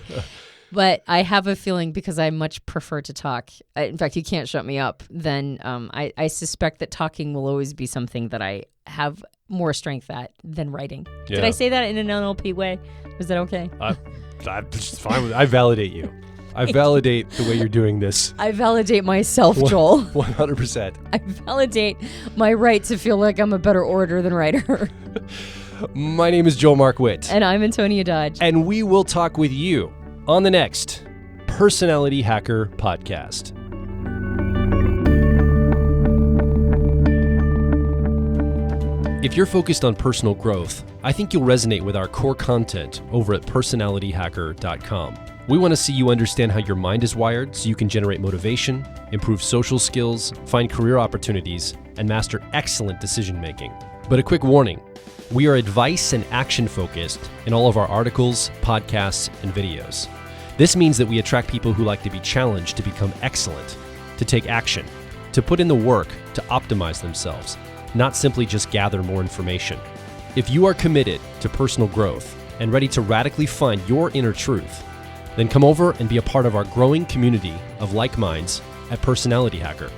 Speaker 2: But I have a feeling because I much prefer to talk. In fact, you can't shut me up. Then I suspect that talking will always be something that I have more strength at than writing. Yeah. Did I say that in an NLP way? Was that okay?
Speaker 1: I'm just fine with it. I validate you. I validate the way you're doing this.
Speaker 2: I validate myself, Joel.
Speaker 1: 100%.
Speaker 2: I validate my right to feel like I'm a better orator than writer.
Speaker 1: My name is Joel Mark Witt.
Speaker 2: And I'm Antonia Dodge.
Speaker 1: And we will talk with you on the next Personality Hacker podcast. If you're focused on personal growth, I think you'll resonate with our core content over at personalityhacker.com. We want to see you understand how your mind is wired so you can generate motivation, improve social skills, find career opportunities, and master excellent decision making. But a quick warning, we are advice and action focused in all of our articles, podcasts, and videos. This means that we attract people who like to be challenged to become excellent, to take action, to put in the work to optimize themselves, not simply just gather more information. If you are committed to personal growth and ready to radically find your inner truth, then come over and be a part of our growing community of like minds at Personality Hacker.